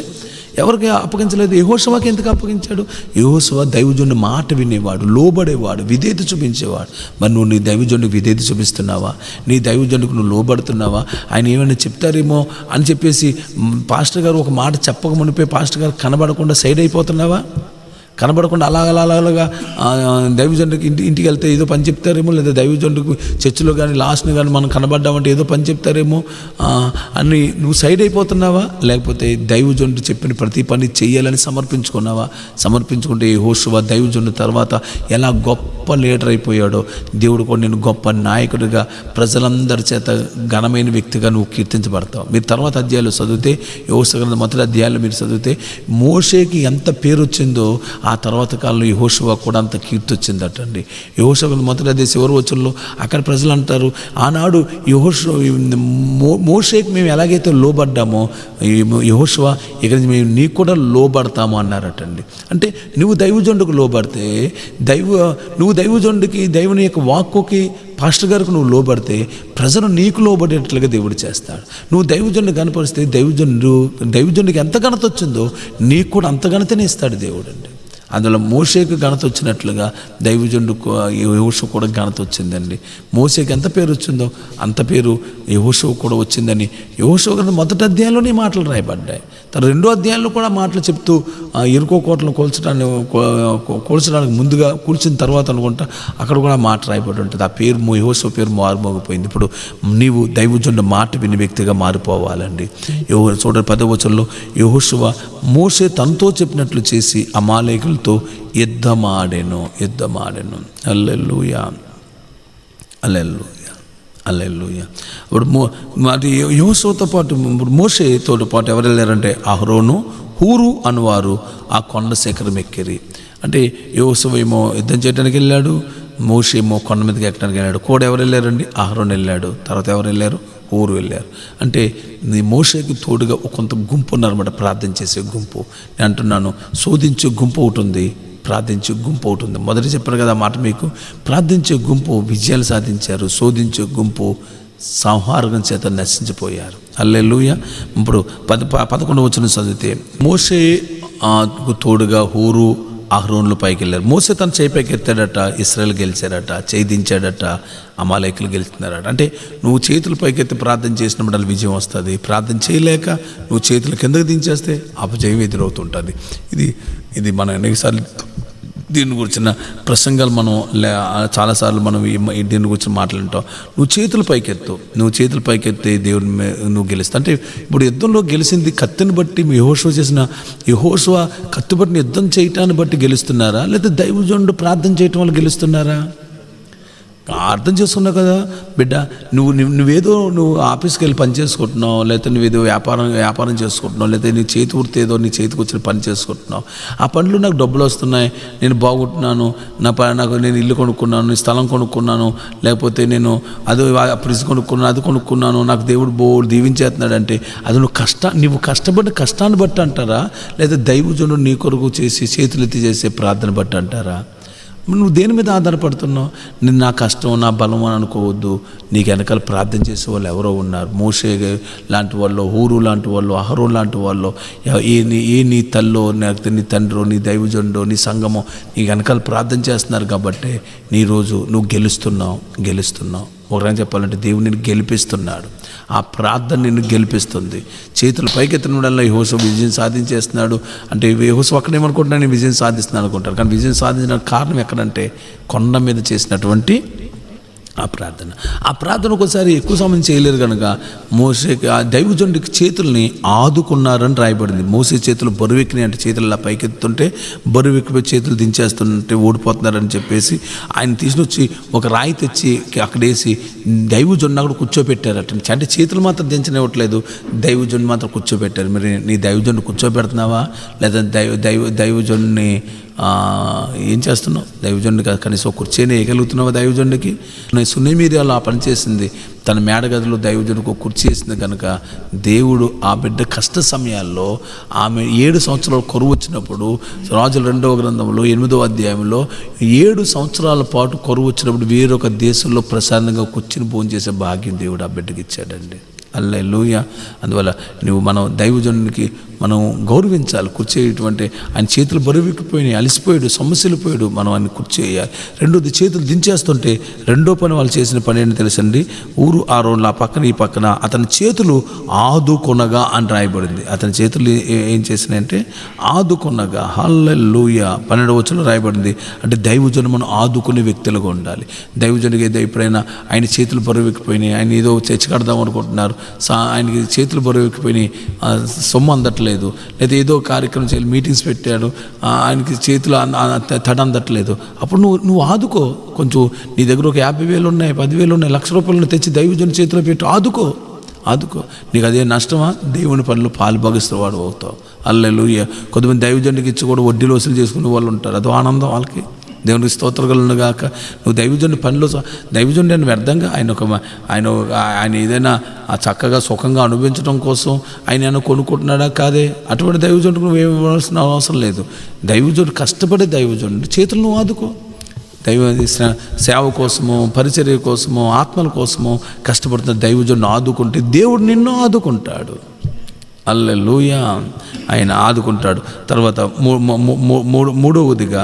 Speaker 1: ఎవరికి అప్పగించలేదు. యెహోషువకి ఎందుకు అప్పగించాడు? యెహోషువ దైవజనుడి మాట వినేవాడు, లోబడేవాడు, విధేయత చూపించేవాడు. మరి నువ్వు నీ దైవజనుడికి విధేయత చూపిస్తున్నావా? నీ దైవజనుడికి నువ్వు లోబడుతున్నావా? ఆయన ఏమైనా చెప్తారేమో అని చెప్పేసి పాస్టర్ గారు ఒక మాట చెప్పక మునిపే పాస్టర్ గారు కనబడకుండా సైడ్ అయిపోతున్నావా? కనబడకుండా అలాగా దైవజనుడికి ఇంటికి వెళ్తే ఏదో పని చెప్తారేమో, లేదా దైవజనుడికి చర్చిలో కానీ లాస్ట్ని కానీ మనం కనబడ్డామంటే ఏదో పని చెప్తారేమో అని నువ్వు సైడ్ అయిపోతున్నావా? లేకపోతే దైవజనుడు చెప్పిన ప్రతి పని చెయ్యాలని సమర్పించుకుంటే యెహోషువ దైవజనుడు తర్వాత ఎలా గొప్ప లీడర్ అయిపోయాడో, దేవుడు కూడా నేను గొప్ప నాయకుడిగా ప్రజలందరి చేత ఘనమైన వ్యక్తిగా నువ్వు కీర్తించబడతావు. మీరు తర్వాత అధ్యాయాలు చదివితే, యెహోషువ గ్రంథం మొదటి అధ్యాయాలు మీరు చదివితే మోషేకి ఎంత పేరు వచ్చిందో ఆ తర్వాత కాలంలో యెహోషువ కూడా అంత కీర్తి వచ్చిందటండి. యెహోషువ మొదటి అదే చివరి వచనంలో అక్కడ ప్రజలు అంటారు, ఆనాడు మోషేకి మేము ఎలాగైతే లోబడ్డామో యెహోషువ ఇక మేము నీకు కూడా లోబడతాము అన్నారటండి. అంటే నువ్వు దైవజనుడికి లోబడితే, నువ్వు దైవజనుడికి, దేవుని యొక్క వాక్కుకి, పాస్టర్ గారికి నువ్వు లోబడితే ప్రజలు నీకు లోబడేట్లుగా దేవుడు చేస్తాడు. నువ్వు దైవజనుడిని కనపరిస్తే దైవజనుడికి ఎంత ఘనత వచ్చిందో నీకు కూడా అంత ఘనతనే ఇస్తాడు దేవుడు అండి. అందులో మోషేకు ఘనత వచ్చినట్లుగా దైవజనుడు యెహోషువ కూడా ఘనత వచ్చిందండి. మోషేకి ఎంత పేరు వచ్చిందో అంత పేరు యెహోషువ కూడా వచ్చిందని యెహోషువ గ్రంథం మొదటి అధ్యాయంలోనే మాటలు రాయబడ్డాయి. తన రెండో అధ్యాయంలో కూడా మాటలు చెప్తూ ఎరుకో కోటలను కూల్చడానికి ముందుగా కూల్చిన తర్వాత అనుకుంటా అక్కడ కూడా మాట రాయబడి ఉంటుంది. ఆ పేరు యెహోషువ పేరు మారుమోగిపోయింది. ఇప్పుడు నీవు దైవజనుడు మాట విని వ్యక్తిగా మారిపోవాలండి. చూడండి 10వ వచనంలో యెహోషువ మోషే తనతో చెప్పినట్లు చేసి అమాలేకులతో యుద్ధమాడెను. హల్లెలూయా, హల్లెలూయా, హల్లెలూయా. ఇప్పుడు మరి యెహోషువతో పాటు మోషేతో పాటు ఎవరు వెళ్ళారంటే అహరోను, హూరు అనువారు ఆ కొండ శిఖరం ఎక్కిరి. అంటే యెహోషువ ఏమో యుద్ధం చేయడానికి వెళ్ళాడు, మోషే ఏమో కొండ మీదకి ఎక్కడానికి వెళ్ళాడు. కూడా ఎవరు వెళ్ళారండి? అహరోను వెళ్ళాడు. తర్వాత ఎవరు వెళ్ళారు? ఊరు వెళ్ళారు. అంటే నీ మోషేకి తోడుగా కొంత గుంపు ఉన్నారన్నమాట, ప్రార్థన చేసే గుంపు. నేను అంటున్నాను, శోధించే గుంపు ఒకటి ఉంది, ప్రార్థించే గుంపు ఒకటి ఉంది. మొదట చెప్పారు కదా మాట మీకు, ప్రార్థించే గుంపు విజయాలు సాధించారు, శోధించే గుంపు సంహారం చేత నశించిపోయారు. హల్లెలూయా. ఇప్పుడు 11వ వచనం చదివితే మోషే తోడుగా హూరు అహరోనులు పైకి వెళ్ళారు. మోసే తన చేయి పైకి ఎత్తాడట, ఇశ్రాయేలు గెలిచాడట, చేయి దించాడట, అమాలేకులు గెలుస్తున్నారట. అంటే నువ్వు చేతులు పైకెత్తి ప్రార్థన చేసినప్పుడు విజయం వస్తుంది. ప్రార్థన చేయలేక నువ్వు చేతులు కిందకి దించేస్తే అపజయం ఎదురవుతుంటుంది. ఇది మనం అనేకసార్లు దీని గురించిన ప్రసంగాలు మనం చాలాసార్లు మనం దీని గురించి మాట్లాడుతాం. నువ్వు చేతులు పైకెత్తి దేవుని నువ్వు గెలుస్తావు. అంటే ఇప్పుడు యుద్ధంలో గెలిచింది కత్తిని బట్టి యెహోషువ కత్తి బట్టిన యుద్ధం చేయటాన్ని బట్టి గెలుస్తున్నారా, లేదా దైవజనుడు ప్రార్థన చేయటం వల్ల గెలుస్తున్నారా? అర్థం చేసుకున్నావు కదా బిడ్డ. నువ్వు ఆఫీస్కి వెళ్ళి పని చేసుకుంటున్నావు, లేకపోతే నువ్వేదో వ్యాపారం చేసుకుంటున్నావు, లేకపోతే నీ చేతి వృత్తి ఏదో నీ చేతికి వచ్చిన పని చేసుకుంటున్నావు. ఆ పనులు నాకు డబ్బులు వస్తున్నాయి, నేను బాగుంటున్నాను, నాకు నేను ఇల్లు కొనుక్కున్నాను, నీ స్థలం కొనుక్కున్నాను, లేకపోతే నేను ఫ్రిడ్జ్ కొనుక్కున్నాను, అది కొనుక్కున్నాను, నాకు దేవుడు దీవించేస్తున్నాడు అంటే అది నువ్వు కష్టపడిన కష్టాన్ని బట్టి అంటారా, లేదా దైవజనుడు నీ కొరకు చేసి చేతులెత్తి చేసే ప్రార్థన బట్టి అంటారా? నువ్వు దేని మీద ఆధారపడుతున్నావు? నేను నా కష్టం నా బలం అని అనుకోవద్దు. నీకు వెనకాల ప్రార్థన చేసే వాళ్ళు ఎవరో ఉన్నారు. మోషే లాంటి వాళ్ళు, హూరు లాంటి వాళ్ళు, అహరోను లాంటి వాళ్ళు, నీ తల్లో లేకపోతే నీ తండ్రో నీ దైవజనుడో నీ సంఘమో నీకు వెనకాల ప్రార్థన చేస్తున్నారు కాబట్టి నీ రోజు నువ్వు గెలుస్తున్నావు. ఒకరైనా చెప్పాలంటే దేవుడు నిన్ను గెలిపిస్తున్నాడు. ఆ ప్రార్థన నిన్ను గెలిపిస్తుంది. చేతులు పైకెత్తడం వల్ల యెహోషువ విజయం సాధించేస్తున్నాడు. అంటే యెహోషువ అక్కడేమనుకుంటున్నాను, నేను విజయం సాధిస్తున్నాను అనుకుంటారు. కానీ విజయం సాధించడానికి కారణం ఎక్కడంటే కొండ మీద చేసినటువంటి ఆ ప్రార్థన ఒకసారి ఎక్కువ సమయం చేయలేరు కనుక మోషేకి ఆ దైవజనుడికి చేతుల్ని ఆదుకున్నారని రాయబడింది. మోసే చేతులు బరువెక్కినాయి అంటే చేతులు ఇలా పైకెత్తుంటే బరువెక్కిపోయి చేతులు దించేస్తుంటే ఓడిపోతున్నారని చెప్పేసి ఆయన తీసుకొచ్చి ఒక రాయి తెచ్చి అక్కడేసి దైవజనుడిని అక్కడ కూర్చోబెట్టారట. అంటే చేతులు మాత్రం దించనివ్వట్లేదు, దైవజనుడిని మాత్రం కూర్చోబెట్టారు. మరి నీ దైవజనుడిని కూర్చోబెడుతున్నావా, లేదా దైవజనుడిని ఏం చేస్తున్నావు? దైవజనుడికి కనీసం కుర్చీని వేయగలుగుతున్నావా? దైవజనుడికి సునేమిరియాలో ఆ పని చేసింది, తన మేడగదిలో దైవజనుడికి ఒక కుర్చీ వేసింది కనుక దేవుడు ఆ బిడ్డ కష్ట సమయాల్లో ఆమె 7 సంవత్సరాలు కరువు వచ్చినప్పుడు రాజుల 2వ గ్రంథంలో 8వ అధ్యాయంలో 7 సంవత్సరాల పాటు కరువు వచ్చినప్పుడు వేరొక దేశంలో ప్రశాంతంగా కూర్చుని భోజనం చేసే భాగ్యం దేవుడు ఆ బిడ్డకి ఇచ్చాడండి. హల్లెలూయా. అందువల్ల మనం దైవజనునికి మనం గౌరవించాలి. కూర్చేటువంటి ఆయన చేతులు బరువెక్కిపోయినాయి, అలసిపోయాడు, సమస్యలు పోయాడు, మనం ఆయన కూర్చేయాలి. రెండోది చేతులు దించేస్తుంటే రెండో పని వాళ్ళు చేసిన పని ఏంటి తెలుసండి? ఊరు ఆ రోజుల పక్కన ఈ పక్కన అతని చేతులు ఆదుకొనగా అని రాయబడింది. అతని చేతులు ఏం చేసినాయంటే ఆదుకొనగా. హల్లెలూయా. 12వ వచనంలో రాయబడింది. అంటే దైవజను మనం ఆదుకునే వ్యక్తులుగా ఉండాలి. దైవజనుడికి ఏదో ఎప్పుడైనా ఆయన చేతులు బరువెక్కిపోయినాయి, ఆయన ఏదో చర్చి కడదాం అనుకుంటున్నారు, ఆయనకి చేతులు బరువెక్కిపోయినాయి, సొమ్ము అందట్లేదు, లేదా ఏదో కార్యక్రమం చేయాలి, మీటింగ్స్ పెట్టాడు, ఆయనకి చేతులు తడ అందట్లేదు, అప్పుడు నువ్వు ఆదుకో. కొంచెం నీ దగ్గర ఒక 50,000 ఉన్నాయి, 10,000 ఉన్నాయి, ₹1,00,000 తెచ్చి దైవజనుడి చేతిలో పెట్టి ఆదుకో. నీకు అదే నష్టమా? దేవుని పనులు పాలు భాగిస్తూ వాడు అవుతావు. హల్లెలూయా. కొంతమంది దైవజనుడికి ఇచ్చి కూడా వడ్డీలు వసూలు చేసుకునే వాళ్ళు ఉంటారు, అదో ఆనందం వాళ్ళకి. దేవునికి స్తోత్రగలను గాక. నువ్వు దైవజనుడి పనిలో దైవజనుడి అని వ్యర్థంగా ఆయన ఏదైనా చక్కగా సుఖంగా అనుభవించడం కోసం ఆయన కొనుక్కుంటున్నాడా? కాదే. అటువంటి దైవజనుడికి నువ్వు ఏమి ఇవ్వాల్సిన అవసరం లేదు. దైవజనుడు కష్టపడే దైవజనుడు చేతులు నువ్వు ఆదుకో. సేవ కోసము, పరిచర్య కోసము, ఆత్మల కోసము కష్టపడుతున్న దైవజనుడు ఆదుకుంటే దేవుడు నిన్ను ఆదుకుంటాడు. హల్లెలూయా. ఆయన ఆదుకుంటాడు. తర్వాత మూడవదిగా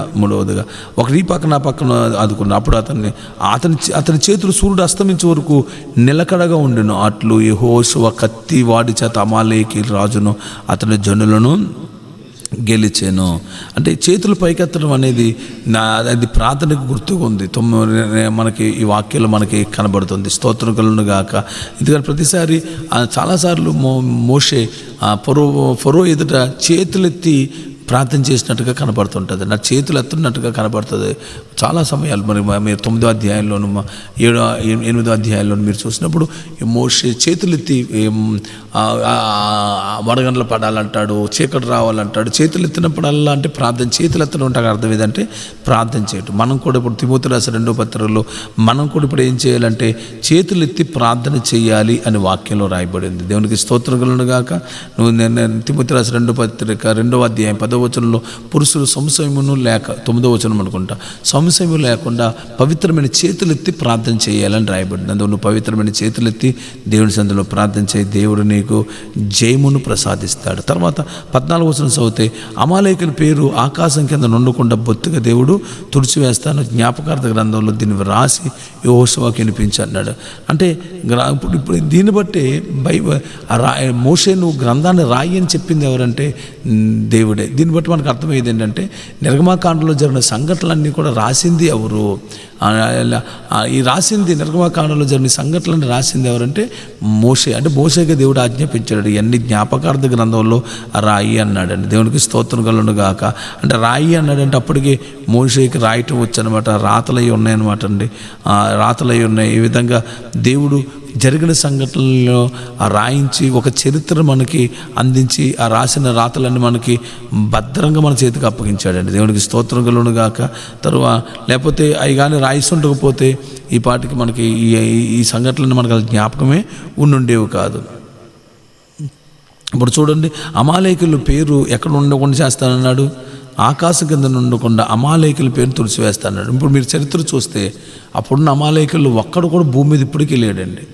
Speaker 1: ఒకరి పక్కన ఆదుకున్నాడు. అప్పుడు అతని చేతులు సూర్యుడు అస్తమించే వరకు నిలకడగా ఉండెను. అట్లు యెహోషువ కత్తి వాడి చేత అమాలేకీ రాజును అతని జనులను గెలిచాను. అంటే చేతులు పైకెత్తడం అనేది అది ప్రార్థనకు గుర్తుగా ఉంది. మనకి ఈ వాక్యంలో మనకి కనబడుతుంది. స్తోత్రం కలుగును గాక. ఎందుకంటే ప్రతిసారి చాలాసార్లు మోషే ఫరో ఎదుట చేతులెత్తి ప్రార్థన చేసినట్టుగా కనబడుతుంటుంది. నా చేతులు ఎత్తున్నట్టుగా కనబడుతుంది చాలా సమయాలు. మరి మీరు 9వ అధ్యాయంలోను 8వ అధ్యాయంలోను మీరు చూసినప్పుడు మోషే చేతులెత్తి వడగండ్ల పడాలంటాడు, చీకటి రావాలంటాడు. చేతులు ఎత్తినప్పుడల్లా అంటే ప్రార్థన, చేతులు ఎత్తడం ఉంటాక అర్థం ఏదంటే ప్రార్థన చేయటం. మనం కూడా ఇప్పుడు తిమోతి రాసిన 2వ పత్రికలో మనం కూడా ఇప్పుడు ఏం చేయాలంటే చేతులు ఎత్తి ప్రార్థన చేయాలి అని వాక్యంలో రాయబడింది. దేవునికి స్తోత్రం కలుగును గాక. నువ్వు తిమోతి రాసిన 2వ పత్రిక 2వ అధ్యాయం 10వ వచనంలో పురుషులు సంశయమును లేక 9వ వచనం అనుకుంటా, సంశయము లేకుండా పవిత్రమైన చేతులెత్తి ప్రార్థన చేయాలని రాయబడింది. అందులో నువ్వు పవిత్రమైన చేతులెత్తి దేవుని సన్నిధిలో ప్రార్థన చేయి, దేవుడు నీకు జయమును ప్రసాదిస్తాడు. తర్వాత 14వ వచనం చదివితే అమాలేకుని పేరు ఆకాశం కింద నుండకుండా బొత్తిగా దేవుడు తుడిచివేస్తాను, జ్ఞాపకార్థ గ్రంథంలో దీన్ని రాసి యెహోషువకు వినిపించన్నాడు. అంటే ఇప్పుడు దీన్ని బట్టి మోషే నువ్వు గ్రంథాన్ని రాయి అని చెప్పింది ఎవరంటే దేవుడే. దీన్ని బట్టి మనకు అర్థమయ్యేది ఏంటంటే నిర్గమాకాండంలో జరిగిన సంఘటనలన్నీ కూడా రాసింది ఎవరు? ఈ రాసింది నిర్గమాకాండంలో జరిగిన సంఘటనలను రాసింది ఎవరంటే మోషే. అంటే మోషేగా దేవుడు ఆజ్ఞాపించాడు, ఇవన్నీ జ్ఞాపకార్థ గ్రంథంలో రాయి అన్నాడండి. దేవునికి స్తోత్రం కలుగును గాక. అంటే రాయి అన్నాడంటే అప్పటికి మోషేకి రాయటం వచ్చనమాట, రాతలయ్యి ఉన్నాయన్నమాట అండి. రాతలయ్యి ఉన్నాయి. ఈ విధంగా దేవుడు జరిగిన సంఘటనల్లో రాయించి ఒక చరిత్ర మనకి అందించి ఆ రాసిన రాతలన్నీ మనకి భద్రంగా మన చేతికి అప్పగించాడండి. దేవునికి స్తోత్రం కలుగును గాక. లేకపోతే అవి కానీ రాయిస్తుండకపోతే ఈ పాటికి మనకి ఈ సంఘటనలు మనకు అది జ్ఞాపకమే ఉండుండేవి కాదు. ఇప్పుడు చూడండి, అమాలేకుల పేరు ఎక్కడ ఉండకుండా చేస్తానన్నాడు, ఆకాశం కింద ఉండకుండా అమాలేకుల పేరు తుడిచివేస్తాడు. ఇప్పుడు మీరు చరిత్ర చూస్తే అప్పుడున్న అమాలేకులు ఒక్కడు కూడా భూమి మీద ఇప్పటికీ లేడండి.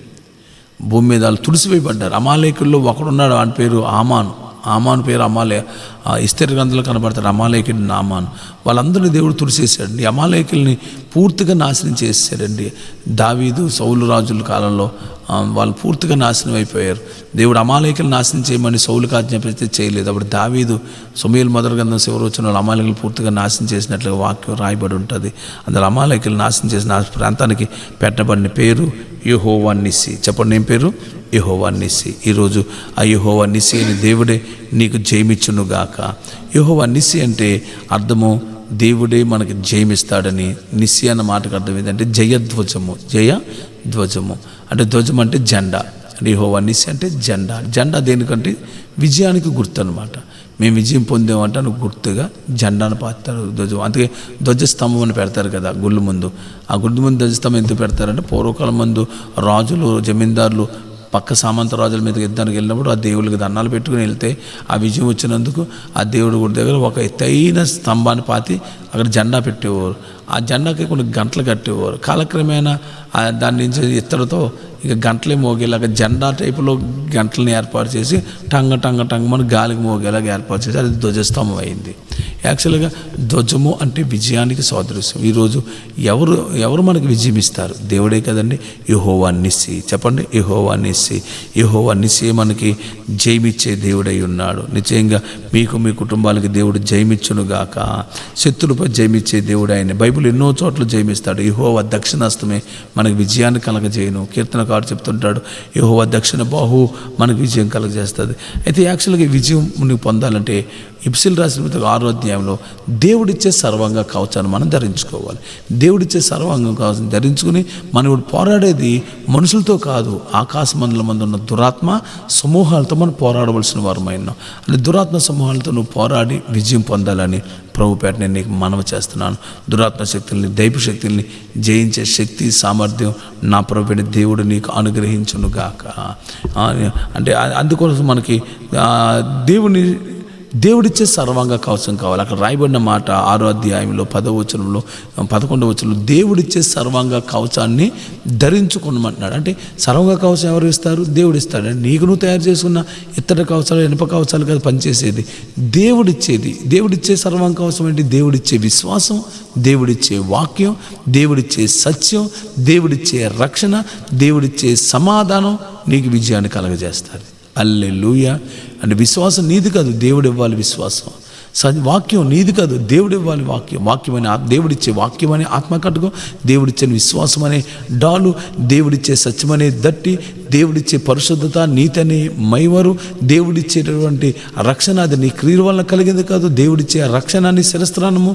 Speaker 1: భూమి మీద వాళ్ళు తుడిసివేయబడ్డారు. అమాలేకుల్లో ఒకడున్నాడు, ఆయన పేరు ఆమాను పేరు ఇస్తేర్ గ్రంథంలో కనబడతాడు. అమాలేకుడి నామాను. వాళ్ళందరినీ దేవుడు తుడిచేశాడండి. అమాలేకుల్ని పూర్తిగా నాశనం చేశాడండి. దావీదు సౌలు రాజుల కాలంలో వాళ్ళు పూర్తిగా నాశనం అయిపోయారు. దేవుడు అమాలేకులు నాశనం చేయమని సౌలుకు ఆజ్ఞాపిస్తే చేయలేదు. అప్పుడు దావీదు సమూయేలు మొదటి గ్రంథం చివరి వచ్చిన వాళ్ళు అమాలేకులు పూర్తిగా నాశనం చేసినట్లుగా వాక్యం రాయబడి ఉంటుంది. అందులో అమాలేకులు నాశనం చేసిన ప్రాంతానికి పెట్టబడిన పేరు యెహోవా నిస్సి. చెప్పండి, ఏం పేరు? యెహోవా నిస్సి. ఈరోజు ఆ యెహోవా నిస్సి అని దేవుడే నీకు జయమిచ్చునుగాక. యెహోవా నిస్సి అంటే అర్థము దేవుడే మనకి జయమిస్తాడని. నిస్సి అన్న మాటకు అర్థం ఏంటంటే జయధ్వజము. జయధ్వజము అంటే ధ్వజం అంటే జెండా. అంటే యెహోవా నిస్సి అంటే జెండా. జెండా దేనికంటే విజయానికి గుర్తు అనమాట. మేము విజయం పొందామంటే అని గుర్తుగా జెండాను పాతారు ధ్వజం. అందుకే ధ్వజస్తంభం అని పెడతారు కదా గుళ్ళు ముందు. ఆ గుళ్ళు ముందు ధ్వజస్తంభం ఎందుకు పెడతారంటే పూర్వకాలం ముందు రాజులు జమీందారులు పక్క సామంత రాజుల మీదకి యుద్ధానికి వెళ్ళినప్పుడు ఆ దేవుళ్ళకి దండాలు పెట్టుకుని వెళ్తే ఆ విజయం వచ్చినందుకు ఆ దేవుడి గుడి దగ్గర ఒక ఎత్తైన స్తంభాన్ని పాతి అక్కడ జెండా పెట్టేవారు. ఆ జెండాకి కొన్ని గంటలు కట్టేవారు. కాలక్రమేణా దాని నుంచి ఇత్తడితో ఇక గంటలే మోగేలాగా జెండా టైపులో గంటలను ఏర్పాటు చేసి టంగ టంగ టంగ మన గాలికి మోగేలాగా ఏర్పాటు చేసి అది ధ్వజస్తంభం అయింది. యాక్చువల్గా ధ్వజము అంటే విజయానికి సాదృశ్యం. ఈరోజు ఎవరు మనకి విజయం ఇస్తారు? దేవుడే కదండి. యెహోవా నిస్సి. చెప్పండి, యెహోవా నిస్సి. యెహోవా నిస్సి మనకి జయమిచ్చే దేవుడై ఉన్నాడు. నిశ్చయంగా మీకు మీ కుటుంబాలకి దేవుడు జయమిచ్చునుగాక. శత్రులపై జయమిచ్చే దేవుడు ఆయన. బైబిల్ ఎన్నో చోట్ల జయమిస్తాడు. యెహోవా దక్షిణాస్తమే మనకి విజయాన్ని కలగజేయను. కీర్తనకారుడు చెప్తుంటాడు, యెహోవా దక్షిణ బాహు మనకు విజయం కలగజేస్తుంది. అయితే యాక్చువల్గా విజయం నువ్వు పొందాలంటే ఎఫెసీయులు రాసిన 6వ అధ్యాయంలో దేవుడిచ్చే సర్వాంగ కవచాన్ని మనం ధరించుకోవాలి. దేవుడిచ్చే సర్వాంగ కవచం ధరించుకుని మనం పోరాడేది మనుషులతో కాదు, ఆకాశ మండలం మందు ఉన్న దురాత్మ సమూహాలతో మనం పోరాడవలసిన వారమైనాం. అంటే దురాత్మ సమూహాలతో నువ్వు పోరాడి విజయం పొందాలని ప్రభుపేట నేను నీకు మనవి చేస్తున్నాను. దురాత్మ శక్తుల్ని, దైవ శక్తుల్ని జయించే శక్తి సామర్థ్యం నా ప్రభుపేట దేవుడు నీకు అనుగ్రహించునుగాక. అంటే అందుకోసం మనకి దేవుని దేవుడిచ్చే సర్వాంగ కవచం కావాలి. అక్కడ రాయబడిన మాట 6వ అధ్యాయంలో 10వ వచనంలో 11వ వచనంలో దేవుడిచ్చే సర్వాంగ కవచాన్ని ధరించుకోమంటున్నాడు. అంటే సర్వాంగ కవచం ఎవరు ఇస్తారు? దేవుడు ఇస్తాడు. నీకు నువ్వు తయారు చేసుకున్న ఇత్తడి కవచాలు, ఇనుప కవచాలు కాదు పనిచేసేది, దేవుడిచ్చేది. దేవుడిచ్చే సర్వాంగ కవచం ఏంటి? దేవుడిచ్చే విశ్వాసం, దేవుడిచ్చే వాక్యం, దేవుడిచ్చే సత్యం, దేవుడిచ్చే రక్షణ, దేవుడిచ్చే సమాధానం నీకు విజయాన్ని కలగజేస్తారు. హల్లెలూయా. అంటే విశ్వాసం నీది కాదు, దేవుడు ఇవ్వాలి విశ్వాసం. వాక్యం నీది కాదు, దేవుడు ఇవ్వాలి వాక్యం. వాక్యమనే దేవుడిచ్చే వాక్యమనే ఆత్మకట్టుకో, దేవుడిచ్చే విశ్వాసం అనే డాలు, దేవుడిచ్చే సత్యమనే దట్టి, దేవుడిచ్చే పరిశుద్ధత, నీతి అనే మైవరు, దేవుడిచ్చేటటువంటి రక్షణ అది నీ క్రియల వల్ల కలిగింది కాదు, దేవుడిచ్చే రక్షణ అని శిరస్త్రానము,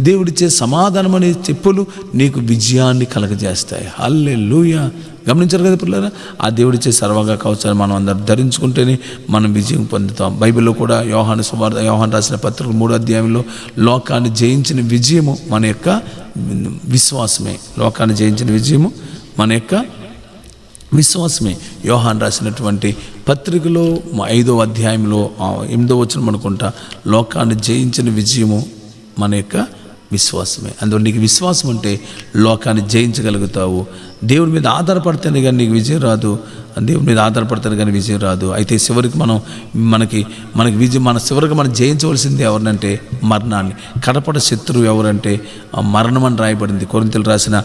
Speaker 1: దేవుడిచ్చే సమాధానం అనే చెప్పులు నీకు విజయాన్ని కలగజేస్తాయి. హల్లెలూయా. గమనించారు కదా పిల్లరా? ఆ దేవుడిచ్చే సర్వాంగ కవచాన్ని మనం అందరం ధరించుకుంటేనే మనం విజయం పొందుతాం. బైబిల్లో కూడా యోహాను రాసిన పత్రిక 3వ అధ్యాయంలో లోకాన్ని జయించిన విజయము మన యొక్క విశ్వాసమే. లోకాన్ని జయించిన విజయము మన యొక్క విశ్వాసమే. యోహాను రాసినటువంటి పత్రికలో 5వ అధ్యాయంలో 8వ వచనం అనుకుంటా, లోకాన్ని జయించిన విజయము మన యొక్క విశ్వాసమే. అందువల్ల నీకు విశ్వాసం ఉంటే లోకాన్ని జయించగలుగుతావు. దేవుడి మీద ఆధారపడితేనే కానీ నీకు విజయం రాదు. దేవుడి మీద ఆధారపడితేనే కానీ విజయం రాదు. అయితే చివరికి మనకి విజయం చివరికి మనం జయించవలసింది ఎవరినంటే మరణాన్ని. కడపడ శత్రువు ఎవరంటే మరణం అని రాయబడింది. కొరింథీయులకు రాసిన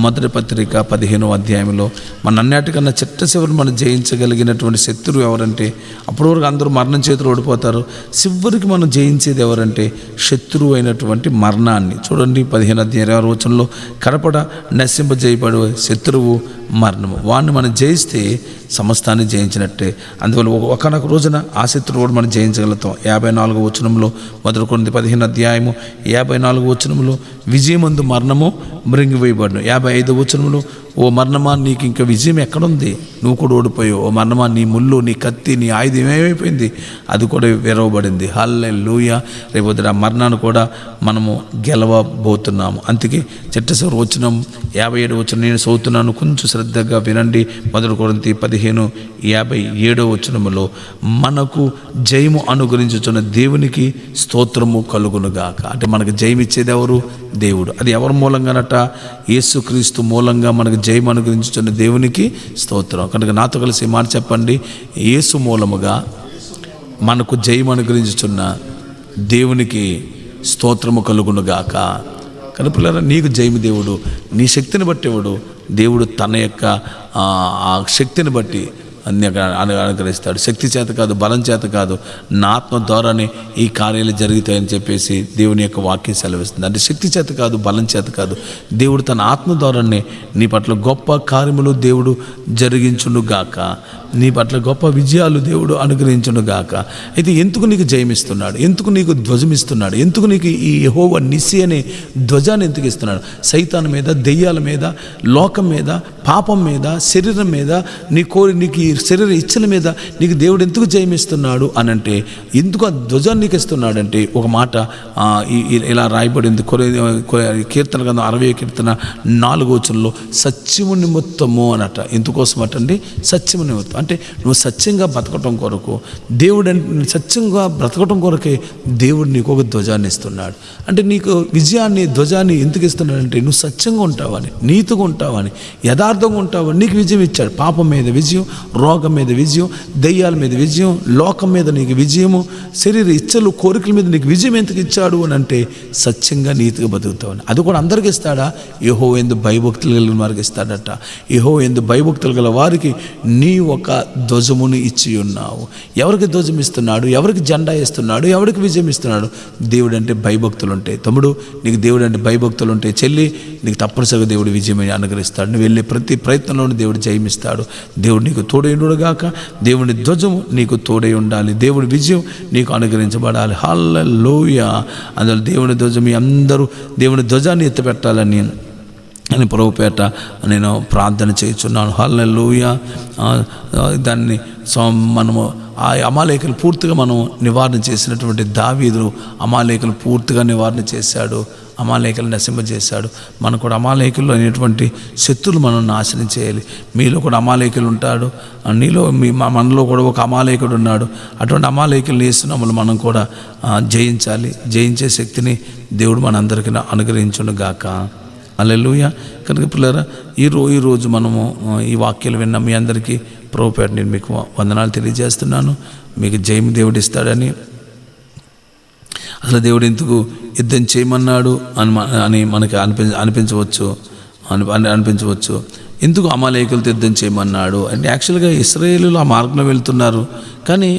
Speaker 1: మొదటి పత్రిక 15వ అధ్యాయంలో అన్నిటికన్నా చిట్ట చివరి మనం జయించగలిగినటువంటి శత్రువు ఎవరంటే, అప్పటి వరకు అందరూ మరణం చేతులు ఓడిపోతారు, చివరికి మనం జయించేది ఎవరంటే శత్రువు అయినటువంటి మరణాన్ని. చూడండి 15వ అధ్యాయం 20వ వచనంలో, కడపడ నశింపజేయబడు శత్రువు మరణము, వాడిని మనం జయిస్తే సమస్తాన్ని జయించినట్టే. అందువల్ల ఒకనొక రోజున ఆ శత్రువు కూడా మనం జయించగలుగుతాం. 54వ వచనంలో, మొదటి కొరింథీ 15వ అధ్యాయము 54వ వచనంలో, విజయమందు మరణము మృంగివేయబడును. 55వ వచనంలో, ఓ మరణమా నీకు ఇంకా విజయం ఎక్కడుంది? నువ్వు కూడా ఓడిపోయావు. ఓ మరణమా నీ ముళ్ళు, నీ కత్తి, నీ ఆయుధం ఏమైపోయింది? అది కూడా విరవబడింది. హల్లెలూయా. రేపు ఆ మరణాన్ని కూడా మనము గెలవబోతున్నాము. అందుకే చిట్టచివరి వచనం 57వ వచనం నేను చదువుతున్నాను, కొంచెం శ్రద్ధగా వినండి. మొదటి కొరింథీ 15:57వ వచనములో, మనకు జయము అనుగ్రహించుచున్న దేవునికి స్తోత్రము కలుగునుగాక. అంటే మనకు జయం ఇచ్చేది ఎవరు? దేవుడు. అది ఎవరి మూలంగానట? యేసుక్రీస్తు మూలంగా మనకు జయం అనుగ్రహించుచున్న దేవునికి స్తోత్రం. కనుక నాతో కలిసి మాట చెప్పండి, యేసు మూలముగా మనకు జయం అనుగ్రహించుచున్న దేవునికి స్తోత్రము కలుగునుగాక. కనుక నీకు జయము దేవుడు, నీ శక్తిని బట్టేవాడు దేవుడు. తన యొక్క ఆ శక్తిని బట్టి అన్ని అనుగ్రహిస్తాడు. శక్తి చేత కాదు, బలం చేత కాదు, నా ఆత్మ ద్వారానే ఈ కార్యాలు జరుగుతాయని చెప్పేసి దేవుని యొక్క వాక్యం సెలవిస్తుంది. అంటే శక్తి చేత కాదు, బలం చేత కాదు, దేవుడు తన ఆత్మ ద్వారానే నీ పట్ల గొప్ప కార్యములు దేవుడు జరిగించునుగాక, నీ పట్ల గొప్ప విజయాలు దేవుడు అనుగ్రహించునుగాక. అయితే ఎందుకు నీకు జయమిస్తున్నాడు? ఎందుకు నీకు ధ్వజమిస్తున్నాడు? ఎందుకు నీకు ఈ యెహోవా నిస్సి అనే ధ్వజాన్ని ఎందుకు ఇస్తున్నాడు? సైతాన్ మీద, దెయ్యాల మీద, లోకం మీద, పాపం మీద, శరీరం మీద, నీకు ఈ శరీర ఇచ్చల మీద నీకు దేవుడు ఎందుకు జయమిస్తున్నాడు అని అంటే, ఎందుకు ఆ ధ్వజాన్ని నీకు ఇస్తున్నాడంటే, ఒక మాట ఇలా రాయబడింది కీర్తన గ్రంథం 60వ కీర్తన 4వ వచనంలో, సత్యము నిమిత్తము అనట. ఎందుకోసం అటండి? సత్యము నిమిత్తం. అంటే నువ్వు సత్యంగా బ్రతకటం కొరకు, దేవుడు సత్యంగా బ్రతకటం కొరకే దేవుడు నీకు ఒక ధ్వజాన్ని ఇస్తున్నాడు. అంటే నీకు విజయాన్ని, ధ్వజాన్ని ఎందుకు ఇస్తున్నాడంటే, నువ్వు సత్యంగా ఉంటావని, నీతిగా ఉంటావని, యథార్థంగా ఉంటావని నీకు విజయం ఇచ్చాడు. పాపం మీద విజయం, రోగం మీద విజయం, దెయ్యాల మీద విజయం, లోకం మీద నీకు విజయము, శరీర ఇచ్చలు, కోరికల మీద నీకు విజయం ఎందుకు ఇచ్చాడు అని అంటే, సత్యంగా నీతిగా బతుకుతావని. అది కూడా అందరికి ఇస్తాడా? యెహోవా యందు భయభక్తులు కలిగిన వారికి ఇస్తాడట. యెహోవా యందు భయభక్తులు గల వారికి నీ ఒక ధ్వజమును ఇచ్చి ఉన్నావు. ఎవరికి ధ్వజం ఇస్తున్నాడు? ఎవరికి జెండా ఇస్తున్నాడు? ఎవరికి విజయం ఇస్తున్నాడు? దేవుడు అంటే భయభక్తులు ఉంటాయి. తమ్ముడు, నీకు దేవుడు అంటే భయభక్తులు ఉంటాయి. చెల్లి, నీకు తప్పనిసరిగా దేవుడు విజయం అనుగ్రహిస్తాడు. నువ్వు వెళ్ళే ప్రతి ప్రయత్నంలోనూ దేవుడు జయమిస్తాడు. దేవుడు నీకు తోడైండుగాక. దేవుని ధ్వజము నీకు తోడై ఉండాలి. దేవుడి విజయం నీకు అనుగ్రహించబడాలి. హల్లెలూయా. అందువల్ల దేవుని ధ్వజం, మీ అందరూ దేవుని ధ్వజాన్ని ఎత్తిపెట్టాలని అని ప్రభుపేట నేను ప్రార్థన చేయుచున్నాను. హల్లెలూయా. దాన్ని మనము ఆ అమాలేకులు పూర్తిగా మనం నివారణ చేసినటువంటి దావీదు అమాలేకులు పూర్తిగా నివారణ చేశాడు, అమాలేకులు నశింపజేశాడు. మనం కూడా అమాలేకులు అనేటువంటి శత్రులు మనం నాశనం చేయాలి. మీలో కూడా అమాలేకులు ఉంటాడు, మనలో కూడా ఒక అమాలేకుడు ఉన్నాడు. అటువంటి అమాలేకులు వేస్తున్నాము మనం కూడా జయించాలి. జయించే శక్తిని దేవుడు మనందరికీ అనుగ్రహించును గాక. హల్లెలూయా. కనుక పిల్లరా, ఈరోజు మనము ఈ వాక్యాలు విన్న మీ అందరికీ ప్రభుపేట నేను మీకు వందనాలు తెలియజేస్తున్నాను. మీకు జయం దేవుడు ఇస్తాడని, అసలు దేవుడు ఎందుకు యుద్ధం చేయమన్నాడు అని మనకి అనిపించవచ్చు. ఎందుకు అమాలేకులతో యుద్ధం చేయమన్నాడు అంటే, యాక్చువల్గా ఇశ్రాయేలీయులు ఆ మార్గంలో వెళ్తున్నారు, కానీ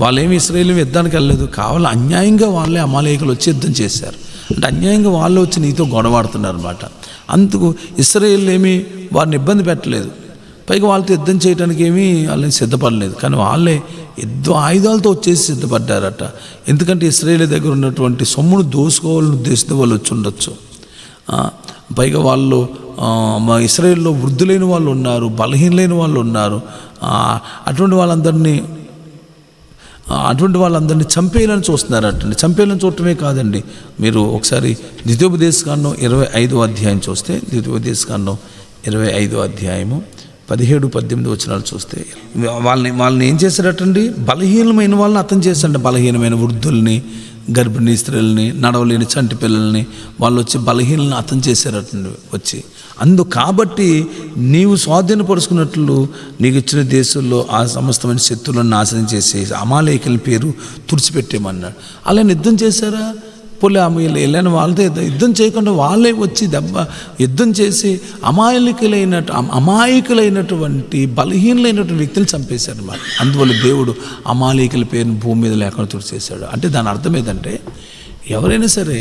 Speaker 1: వాళ్ళేమి ఇశ్రాయేలీయులు యుద్ధానికి వెళ్ళలేదు. కావాలి అన్యాయంగా వాళ్ళే అమాలేకులు వచ్చి యుద్ధం చేశారు. అంటే అన్యాయంగా వాళ్ళు వచ్చి నీతో గొడవాడుతున్నారు అనమాట. అందుకు ఇశ్రాయేలీయులు ఏమీ వారిని ఇబ్బంది పెట్టలేదు, పైగా వాళ్ళతో యుద్ధం చేయడానికి ఏమీ వాళ్ళని సిద్ధపడలేదు. కానీ వాళ్ళే ఆయుధాలతో వచ్చేసి సిద్ధపడ్డారట. ఎందుకంటే ఇశ్రాయేలు దగ్గర ఉన్నటువంటి సొమ్మును దోసుకోవాలని ఉద్దేశంతో వాళ్ళు వచ్చి ఉండొచ్చు. పైగా వాళ్ళు ఇశ్రాయేలులో వృద్ధులైన వాళ్ళు ఉన్నారు, బలహీనలైన వాళ్ళు ఉన్నారు. అటువంటి వాళ్ళందరినీ చంపేయాలని చూస్తున్నారటండి. చంపేయాలని చూడటమే కాదండి, మీరు ఒకసారి ద్వితీయోపదేశకాండం 25వ అధ్యాయం చూస్తే, ద్వితీయోపదేశకాండం 25వ అధ్యాయము 17-18 వచనాలు చూస్తే వాళ్ళని ఏం చేశారటండి, బలహీనమైన వాళ్ళని అర్థం చేశారంట. బలహీనమైన వృద్ధుల్ని, గర్భిణీ స్త్రీలని, నడవలేని చంటి పిల్లల్ని వాళ్ళు వచ్చి బలహీనలను అర్థం చేశారటండి వచ్చి. కాబట్టి నీవు స్వాధీనపరుచుకున్నట్లు నీకు ఇచ్చిన దేశంలో ఆ సమస్తమైన శత్రువులను నాశనం చేసే అమాలేకుల పేరు తుడిచిపెట్టేమన్నాడు. అలా యుద్ధం చేశారా? పోలే వెళ్ళిన వాళ్ళతో యుద్ధం చేయకుండా వాళ్ళే వచ్చి యుద్ధం చేసి అమాయకులైనటువంటి బలహీనలైనటువంటి వ్యక్తులు చంపేశారు అన్నమాట. అందువల్ల దేవుడు అమాలేకుల పేరును భూమి మీద లేకుండా తుడిచేశాడు. అంటే దాని అర్థం ఏంటంటే, ఎవరైనా సరే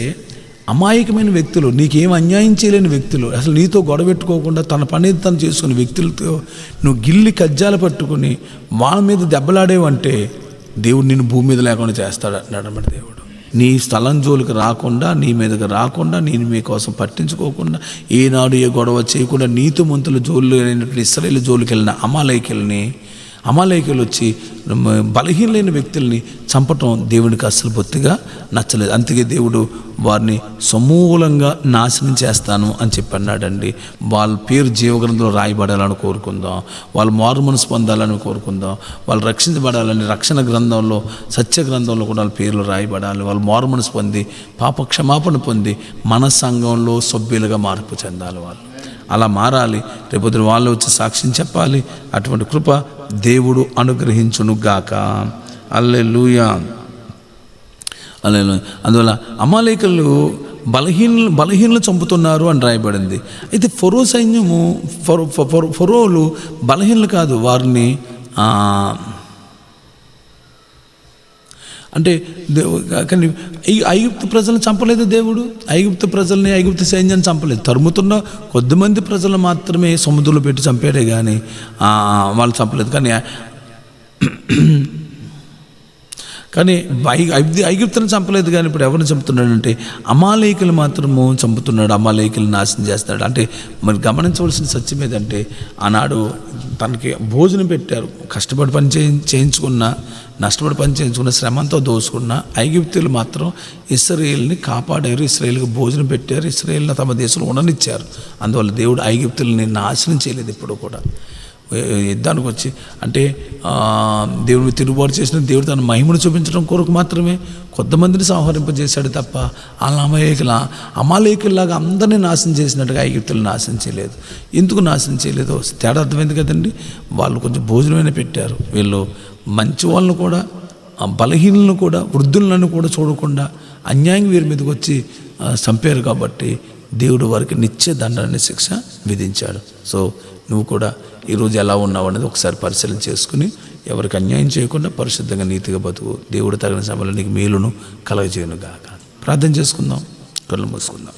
Speaker 1: అమాయకమైన వ్యక్తులు, నీకేం అన్యాయం చేయలేని వ్యక్తులు, అసలు నీతో గొడవ పెట్టుకోకుండా తన పని తను చేసుకునే వ్యక్తులతో నువ్వు గిల్లి కజ్జాలు పట్టుకుని వాళ్ళ మీద దెబ్బలాడేవంటే దేవుడు నిన్ను భూమి మీద లేకుండా చేస్తాడు అన్నాడు అన్నమాట. దేవుడు నీ స్థలం జోలికి రాకుండా, నీ మీదకి రాకుండా, నేను మీ కోసం పట్టించుకోకుండా, ఏనాడు ఏ గొడవ చేయకుండా నీతి మంతుల జోలు అయినటువంటి ఇశ్రాయేలు జోలికి వెళ్ళిన అమాలేకులు వచ్చి బలహీనలైన వ్యక్తుల్ని చంపటం దేవునికి అస్సలు బొత్తిగా నచ్చలేదు. అందుకే దేవుడు వారిని సమూలంగా నాశనం చేస్తాను అని చెప్పి అన్నాడండి. వాళ్ళ పేరు జీవగ్రంథంలో రాయబడాలని కోరుకుందాం, వాళ్ళు మారు మనసు పొందాలని కోరుకుందాం, వాళ్ళు రక్షించబడాలని, రక్షణ గ్రంథంలో సత్య గ్రంథంలో కూడా వాళ్ళ పేర్లు రాయబడాలి. వాళ్ళు మారు మనసు పొంది పాప క్షమాపణ పొంది మన సంఘంలో సభ్యులుగా మార్పు చెందాలి. వాళ్ళు అలా మారాలి. రేపొద్దున వాళ్ళు వచ్చి సాక్ష్యం చెప్పాలి. అటువంటి కృప దేవుడు అనుగ్రహించునుగాక. హల్లెలూయా. అందువల్ల అమాలేకులు బలహీనలు చంపుతున్నారు అని రాయబడింది. అయితే ఫరో సైన్యము, ఫరోలు బలహీనలు కాదు, వారిని అంటే కానీ ఐగుప్తు ప్రజలను చంపలేదు దేవుడు. ఐగుప్తు ప్రజల్ని, ఐగుప్తు సైన్యాన్ని చంపలేదు. తరుముతున్న కొద్దిమంది ప్రజలను మాత్రమే సముద్రంలో పెట్టి చంపాడే కానీ వాళ్ళు చంపలేదు. కానీ ఐగుప్తుని చంపలేదు. కానీ ఇప్పుడు ఎవరిని చంపుతున్నాడంటే అమాలేకులు మాత్రము చంపుతున్నాడు, అమాలేకులు నాశనం చేస్తున్నాడు. అంటే మరి గమనించవలసిన సత్యం ఏదంటే, ఆనాడు తనకి భోజనం పెట్టారు, కష్టపడి పని నష్టపడి పని చేయించుకున్న, శ్రమంతో దోసుకున్న ఐగుప్తులు మాత్రం ఇశ్రాయేలుని కాపాడారు, ఇశ్రాయేలుకి భోజనం పెట్టారు, ఇశ్రాయేలుని తమ దేశంలో ఉండనిచ్చారు. అందువల్ల దేవుడు ఐగుప్తులని నాశనం చేయలేదు ఎప్పుడు కూడా. యుద్ధానికి వచ్చి అంటే దేవుడు తిరుగుబాటు చేసిన దేవుడు తన మహిమను చూపించడం కొరకు మాత్రమే కొంతమందిని సంహరింపజేశాడు తప్ప అమాలేకుల్లాగా అందరినీ నాశనం చేసినట్టుగా ఐగుప్తులు నాశనం చేయలేదు. ఎందుకు నాశనం చేయలేదో తేడా అర్థమైంది కదండి. వాళ్ళు కొంచెం భోజనమైనా పెట్టారు. వీళ్ళు మంచి వాళ్ళను కూడా, బలహీనలను కూడా, వృద్ధులను కూడా చూడకుండా అన్యాయం వీరి మీదకి వచ్చి చంపారు. కాబట్టి దేవుడు వారికి నిత్య దండన శిక్ష విధించాడు. సో నువ్వు కూడా ఈరోజు ఎలా ఉన్నావు అనేది ఒకసారి పరిశీలన చేసుకుని, ఎవరికి అన్యాయం చేయకుండా పరిశుద్ధంగా నీతిగా బతుకు. దేవుడు తగిన సమయంలో నీకు మేలును కలగజేయును గాక. ప్రార్థన చేసుకుందాం, కళ్ళు మూసుకుందాం.